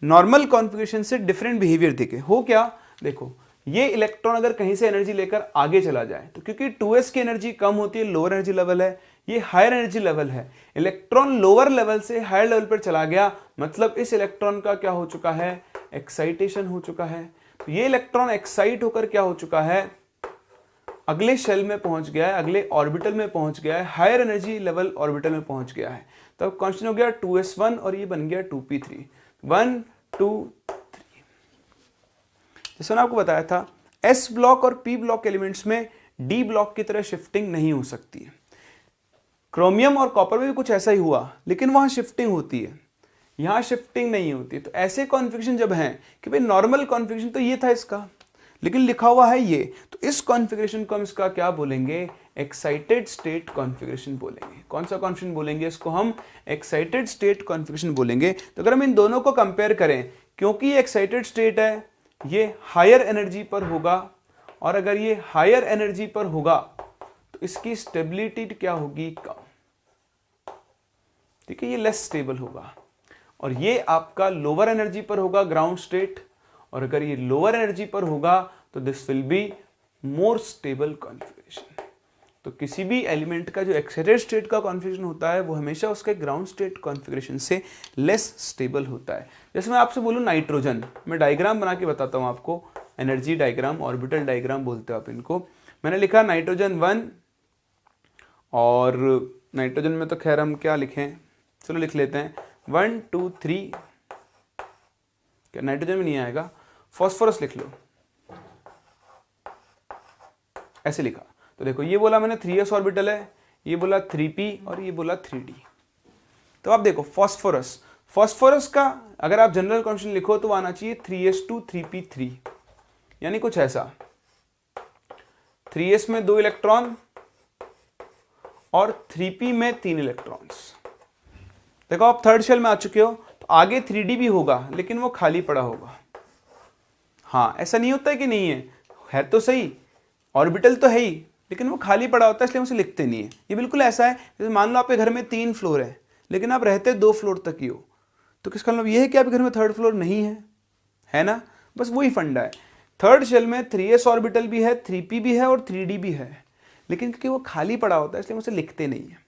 नॉर्मल कॉन्फ़िगरेशन से डिफरेंट बिहेवियर दिखे, हो क्या, देखो ये इलेक्ट्रॉन अगर कहीं से एनर्जी लेकर आगे चला जाए, तो क्योंकि 2s की एनर्जी कम होती है, लोअर एनर्जी लेवल है, ये हायर एनर्जी लेवल है, इलेक्ट्रॉन लोअर लेवल से हायर लेवल पर चला गया, मतलब इस इलेक्ट्रॉन का क्या हो चुका है, एक्साइटेशन हो चुका है। तो ये इलेक्ट्रॉन एक्साइट होकर क्या हो चुका है, अगले शेल में पहुंच गया है, अगले ऑर्बिटल में पहुंच गया है, हायर एनर्जी लेवल ऑर्बिटल में पहुंच गया है। तो अब कॉन्स्टेंट हो गया 2s1 और ये बन गया 2p3, 1 2 3। जैसे मैंने आपको बताया था s ब्लॉक और p ब्लॉक एलिमेंट्स में d ब्लॉक की तरह शिफ्टिंग नहीं हो सकती है। क्रोमियम और कॉपर में भी कुछ ऐसा ही हुआ, लेकिन वहां शिफ्टिंग होती है, यहां शिफ्टिंग नहीं होती। तो ऐसे कॉन्फ़िगरेशन जब हैं कि भाई नॉर्मल कॉन्फ़िगरेशन तो ये था इसका, लेकिन लिखा हुआ है ये, तो इस कॉन्फ़िगरेशन को हम इसका क्या बोलेंगे, एक्साइटेड स्टेट कॉन्फ़िगरेशन बोलेंगे। कौन सा कॉन्फ़िगरेशन बोलेंगे, इसको हम एक्साइटेड स्टेट कॉन्फ़िगरेशन बोलेंगे। तो अगर हम इन दोनों को कंपेयर करें, क्योंकि ये एक्साइटेड स्टेट है, ये हायर एनर्जी पर होगा, और अगर ये हायर एनर्जी पर होगा तो इसकी स्टेबिलिटी क्या होगी, कम। ठीक है, ये लेस स्टेबल होगा। और ये आपका लोअर एनर्जी पर होगा ग्राउंड स्टेट, और अगर ये लोअर एनर्जी पर होगा तो this will be more stable configuration. तो किसी भी एलिमेंट का जो एक्साइटेड स्टेट का कॉन्फ़िगरेशन होता है वो हमेशा उसके ग्राउंड स्टेट कॉन्फ़िगरेशन से लेस स्टेबल होता है। जैसे मैं आपसे बोलूँ नाइट्रोजन, मैं डायग्राम बना के बताता हूँ आपको, एनर्जी डायग्राम, ऑर्बिटल डायग्राम बोलते हो आप इनको। मैंने लिखा नाइट्रोजन 1, और नाइट्रोजन में तो खैर हम क्या लिखें, चलो लिख लेते हैं 1 2 3, क्या नाइट्रोजन में नहीं आएगा, फॉस्फोरस लिख लो, ऐसे लिखा। तो देखो ये बोला मैंने 3s ऑर्बिटल है, ये बोला 3p और ये बोला 3d। तो आप देखो फॉस्फोरस का अगर आप जनरल कॉन्फिगरेशन लिखो तो आना चाहिए 3s2 3p3, यानी कुछ ऐसा, 3s में 2 इलेक्ट्रॉन और 3p में 3 इलेक्ट्रॉन्स। देखो आप थर्ड शेल में आ चुके हो, तो आगे 3d भी होगा लेकिन वो खाली पड़ा होगा। हाँ, ऐसा नहीं होता है कि नहीं है तो सही, ऑर्बिटल तो है ही लेकिन वो खाली पड़ा होता है, इसलिए उसे लिखते नहीं है। ये बिल्कुल ऐसा है जैसे मान लो आपके घर में 3 फ्लोर है लेकिन आप रहते 2 फ्लोर तक ही हो, तो किसका मतलब ये है कि आपके घर में थर्ड फ्लोर नहीं है ना, बस वही फंडा है। थर्ड शेल में 3s ऑर्बिटल भी है, 3p भी है और 3d भी है, लेकिन क्योंकि वो खाली पड़ा होता है इसलिए उसे लिखते नहीं है।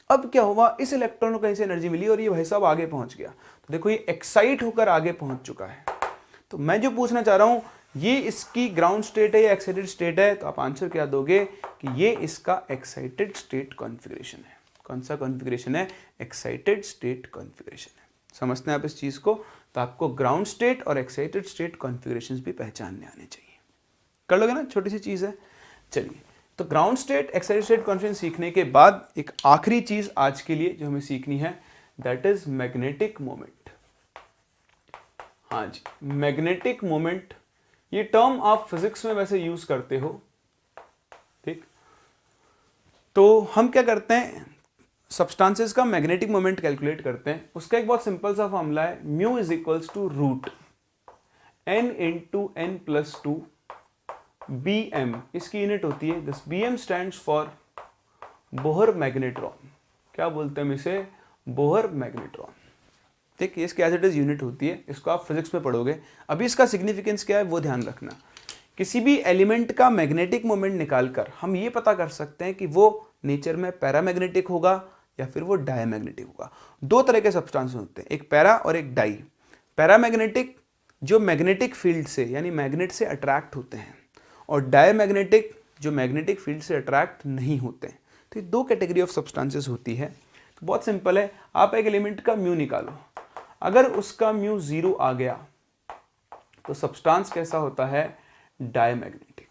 अब क्या हुआ, इस इलेक्ट्रॉन को कहीं से एनर्जी मिली और ये भाई साहब आगे पहुंच गया, तो देखो ये एक्साइट होकर आगे पहुंच चुका है। तो मैं जो पूछना चाह रहा हूं, ये इसकी ग्राउंड स्टेट है या एक्साइटेड स्टेट है, तो आप आंसर क्या दोगे कि ये इसका एक्साइटेड स्टेट कॉन्फ़िगरेशन है। कौन सा कॉन्फ़िगरेशन है, एक्साइटेड स्टेट कॉन्फ़िगरेशन है। समझते हैं आप इस चीज को, तो आपको ग्राउंड स्टेट और एक्साइटेड स्टेट कॉन्फ़िगरेशंस भी पहचानने आने चाहिए। कर लोगे ना, छोटी सी चीज है। चलिए, तो ground state excited state configuration सीखने के बाद एक आखिरी चीज आज के लिए जो हमें सीखनी है, दैट इज मैग्नेटिक मोमेंट। हाँ जी, मैग्नेटिक मोमेंट, ये टर्म आप फिजिक्स में वैसे यूज करते हो, ठीक। तो हम क्या करते हैं, सब्सटेंसेस का मैग्नेटिक मोमेंट कैलकुलेट करते हैं। उसका एक बहुत सिंपल सा फॉर्मूला है, mu is equals to root n into n plus 2 bm, इसकी यूनिट होती है this bm stands for Bohr magnetron. क्या बोलते हैं हम इसे, बोहर मैग्नेट्रॉन। ठीक है, इसकी एज इट इज यूनिट होती है, इसको आप फिजिक्स में पढ़ोगे। अभी इसका सिग्निफिकेंस क्या है वो ध्यान रखना। किसी भी एलिमेंट का मैग्नेटिक मोमेंट निकालकर हम ये पता कर सकते हैं कि वो नेचर में पैरामैग्नेटिक होगा या फिर वो डायमैग्नेटिक होगा। दो तरह के सब्सटेंस होते हैं, एक पैरा और एक डाई। पैरामैग्नेटिक जो मैग्नेटिक फील्ड से यानी मैग्नेट से अट्रैक्ट होते हैं, और डायमैग्नेटिक जो मैग्नेटिक फील्ड से अट्रैक्ट नहीं होते हैं। तो ये दो कैटेगरी ऑफ सब्सटेंसेस होती है। तो बहुत सिंपल है, आप एक एलिमेंट का म्यू निकालो, अगर उसका म्यू 0 आ गया तो सब्सटेंस कैसा होता है, डायमैग्नेटिक।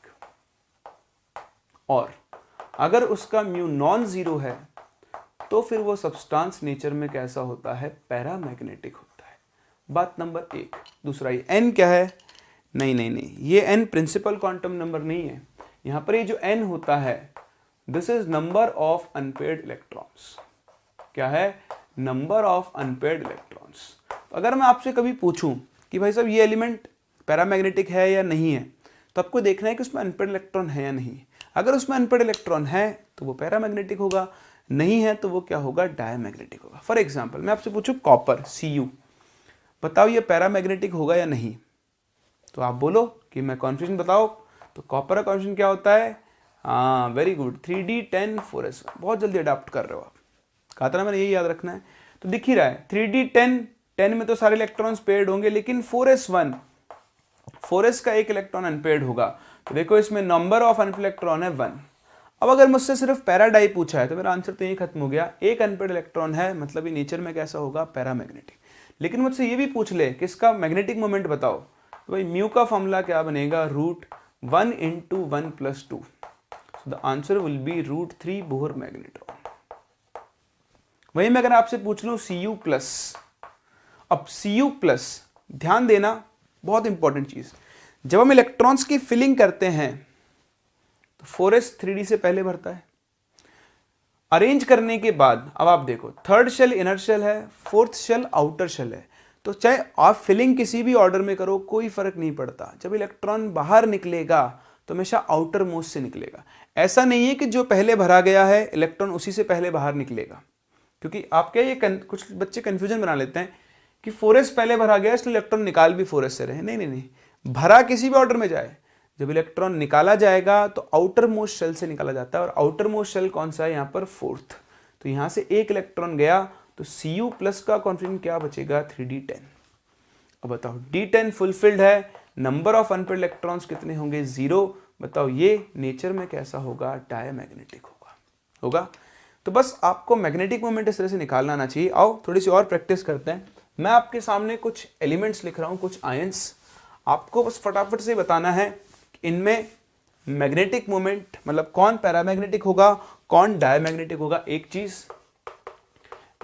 और अगर उसका म्यू नॉन जीरो है तो फिर वो सब्सटेंस नेचर में कैसा होता है, पैरामैग्नेटिक होता है। बात नंबर 1। दूसरा, ये n क्या है, नहीं, ये n प्रिंसिपल क्वांटम नंबर नहीं है। यहां पर ये जो n होता है, this is number of unpaired electrons. क्या है, नंबर ऑफ अनपेयर्ड इलेक्ट्रॉन्स। अगर मैं आपसे कभी पूछूं कि भाई साहब ये एलिमेंट पैरामैग्नेटिक है या नहीं है, तो आपको देखना है कि उसमें अनपेयर्ड इलेक्ट्रॉन है या नहीं। अगर उसमें अनपेयर्ड इलेक्ट्रॉन है तो वो पैरामैग्नेटिक होगा, नहीं है तो वो क्या होगा, डायमैग्नेटिक होगा। फॉर एग्जांपल मैं आपसे पूछूं कॉपर Cu, बताओ ये पैरामैग्नेटिक होगा या नहीं, तो आप बोलो कि मैं कॉन्फिगरेशन बताओ। तो कॉपर का कॉन्फिगरेशन क्या होता है, हाँ वेरी गुड, 3d10 4s1। बहुत जल्दी अडॉप्ट कर रहे हो आप, कहा था ना मैंने, यही याद रखना है। तो दिख ही रहा है 3d10, 10 में तो सारे इलेक्ट्रॉन्स पेयर्ड होंगे, लेकिन 4s1, 4s का एक इलेक्ट्रॉन अनपेयर्ड होगा। तो देखो इसमें नंबर ऑफ अनपेयर्ड इलेक्ट्रॉन है 1। अब अगर मुझसे सिर्फ पैराडाई पूछा है तो मेरा आंसर तो यही खत्म हो गया, एक अनपेयर्ड इलेक्ट्रॉन है, मतलब ये नेचर में कैसा होगा, पैरामैग्नेटिक। लेकिन मुझसे ये भी पूछ ले किसका मैग्नेटिक मोमेंट बताओ, तो भाई म्यू का फॉर्मूला क्या बनेगा, √1 into 1 plus 2। So the answer will be √3 Bohr magnetron. वही मैं अगर आपसे पूछ लूं Cu+, अब Cu+, ध्यान देना, बहुत इंपॉर्टेंट चीज, जब हम इलेक्ट्रॉन्स की फिलिंग करते हैं तो 4s 3d से पहले भरता है। अरेंज करने के बाद अब आप देखो, थर्ड शेल इनर शेल है, फोर्थ शेल आउटर शेल है, तो चाहे आप फिलिंग किसी भी ऑर्डर में करो कोई फर्क नहीं पड़ता। जब इलेक्ट्रॉन बाहर निकलेगा तो हमेशा आउटर मोस्ट से निकलेगा। ऐसा नहीं है कि जो पहले भरा गया है इलेक्ट्रॉन उसी से पहले बाहर निकलेगा, क्योंकि आप क्या ये कुछ बच्चे कंफ्यूजन बना लेते हैं कि 4s पहले भरा गया इसलिए इलेक्ट्रॉन निकाल भी 4s से रहे। नहीं, भरा किसी भी ऑर्डर में जाए, जब इलेक्ट्रॉन निकाला जाएगा तो आउटर मोस्ट शेल से निकाला जाता है, और आउटर मोस्ट शेल कौन सा है, यहाँ पर फोर्थ। तो यहां से एक इलेक्ट्रॉन गया तो Cu+ का कॉन्फिगरेशन क्या बचेगा, 3d10। अब बताओ D10 फुलफिल्ड है, नंबर ऑफ अनपेयर्ड इलेक्ट्रॉन्स कितने होंगे, 0, बताओ ये नेचर में कैसा होगा, डायमैग्नेटिक होगा। तो बस आपको मैग्नेटिक मोमेंट इस तरह से निकालना आना चाहिए। आओ थोड़ी सी और प्रैक्टिस करते हैं। मैं आपके सामने कुछ एलिमेंट्स लिख रहा हूं, कुछ आयंस, आपको बस फटाफट से बताना है इनमें मैग्नेटिक मोमेंट मतलब कौन पैरामैग्नेटिक होगा, कौन डायमैग्नेटिक होगा। एक चीज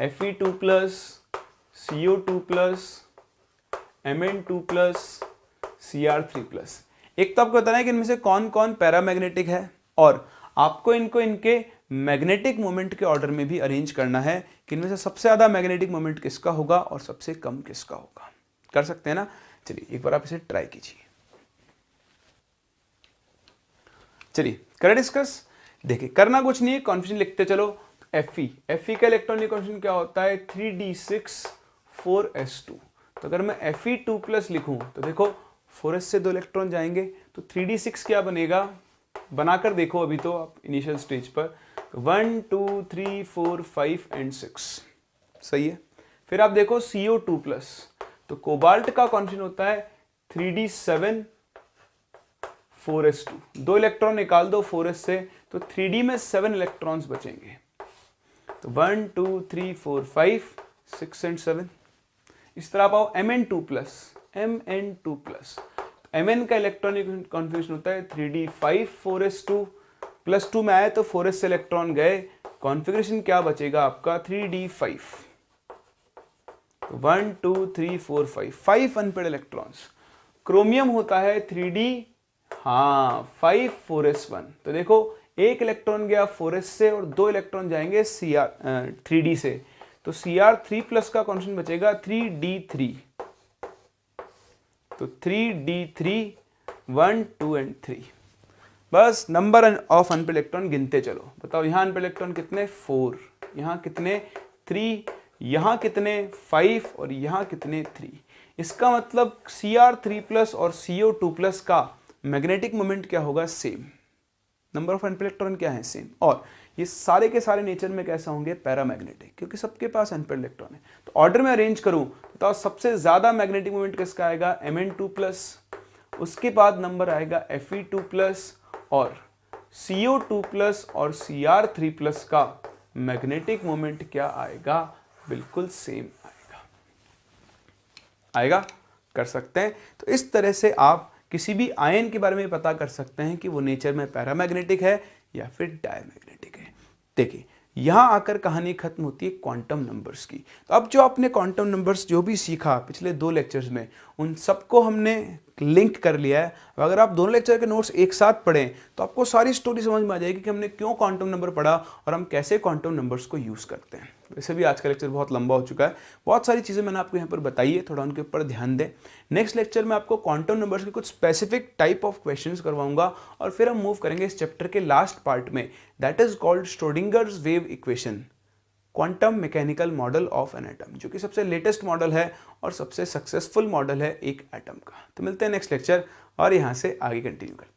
Fe2 plus CO2 plus Mn2 plus Cr3 plus. एक तो आपको बताना है कि इनमें से कौन कौन पैरामैग्नेटिक है और आपको इनको इनके मैग्नेटिक मोमेंट के ऑर्डर में भी अरेंज करना है कि इनमें से सबसे ज्यादा मैग्नेटिक मोमेंट किसका होगा और सबसे कम किसका होगा। कर सकते हैं ना? चलिए एक बार आप इसे ट्राई कीजिए। चलिए करें डिस्कस। देखिए करना कुछ नहीं है, कॉन्फिगरेशन लिखते चलो। Fe का इलेक्ट्रॉनिक कॉन्फिगरेशन क्या होता है, 3d6 4s2। तो अगर मैं Fe2 प्लस लिखूं तो देखो 4s से 2 इलेक्ट्रॉन जाएंगे तो 3d6 क्या बनेगा, बनाकर देखो अभी तो आप इनिशियल स्टेज पर। 1 2 3 4 5 एंड 6 सही है। फिर आप देखो CO2 प्लस, तो कोबाल्ट का कॉन्फिगरेशन होता है 3d7 4s2। 2 इलेक्ट्रॉन निकाल दो 4s से तो 3d में 7 इलेक्ट्रॉन्स बचेंगे। तो 1 2 3 4 5 6 एंड 7। इस तरह आप आओ Mn2 plus, Mn2 plus, Mn का इलेक्ट्रॉनिक कॉन्फिगरेशन होता है 3d5 4s2 प्लस 2 में आए तो 4s से इलेक्ट्रॉन गए, कॉन्फिगरेशन क्या बचेगा आपका 3d5। तो 1 2 3 4 5 अनपेड इलेक्ट्रॉन्स। क्रोमियम होता है 3d 5 4s1। तो देखो एक इलेक्ट्रॉन गया 4s से और 2 इलेक्ट्रॉन जाएंगे 3d से, तो Cr3 प्लस का कॉन्फिगरेशन बचेगा 3d3। तो 3d3 1 2 एंड 3। बस नंबर ऑफ अनपेड इलेक्ट्रॉन गिनते चलो। बताओ यहाँ अनपेड इलेक्ट्रॉन कितने, 4, यहाँ कितने 3, यहाँ कितने 5 और यहाँ कितने 3। इसका मतलब Cr3 प्लस और CO2 प्लस का मैग्नेटिक मोमेंट क्या होगा, same. Number of unpaired electron क्या है, सेम। और ये सारे के सारे नेचर में कैसा होंगे, पैरामैग्नेटिक, क्योंकि सबके पास अनपेड इलेक्ट्रॉन है। तो ऑर्डर में अरेंज करूं तो सबसे ज्यादा मैग्नेटिक मोमेंट किसका आएगा, Mn2 प्लस, उसके बाद नंबर आएगा Fe2 प्लस और CO2 प्लस और Cr3 प्लस का मैग्नेटिक मोमेंट क्या आएगा, बिल्कुल सेम आएगा। कर सकते हैं। तो इस तरह से आप किसी भी आयन के बारे में पता कर सकते हैं कि वो नेचर में पैरामैग्नेटिक है या फिर डायमैग्नेटिक है। देखिए यहां आकर कहानी खत्म होती है क्वांटम नंबर्स की। तो अब जो आपने क्वांटम नंबर्स जो भी सीखा पिछले 2 लेक्चर्स में, उन सबको हमने लिंक कर लिया है। अगर आप दोनों लेक्चर के नोट्स एक साथ पढ़ें तो आपको सारी स्टोरी समझ में आ जाएगी कि हमने क्यों क्वांटम नंबर पढ़ा और हम कैसे क्वांटम नंबर्स को यूज़ करते हैं। वैसे भी आज का लेक्चर बहुत लंबा हो चुका है, बहुत सारी चीज़ें मैंने आपको यहाँ पर बताई है, थोड़ा उनके ऊपर ध्यान दें। नेक्स्ट लेक्चर में आपको क्वांटम नंबर्स के कुछ स्पेसिफिक टाइप ऑफ क्वेश्चंस करवाऊंगा और फिर हम मूव करेंगे इस चैप्टर के लास्ट पार्ट में, that is called Schrödinger's wave equation, quantum mechanical model of an atom, जो कि सबसे लेटेस्ट मॉडल है और सबसे सक्सेसफुल मॉडल है एक एटम का। तो मिलते हैं नेक्स्ट लेक्चर और यहाँ से आगे कंटिन्यू करते हैं।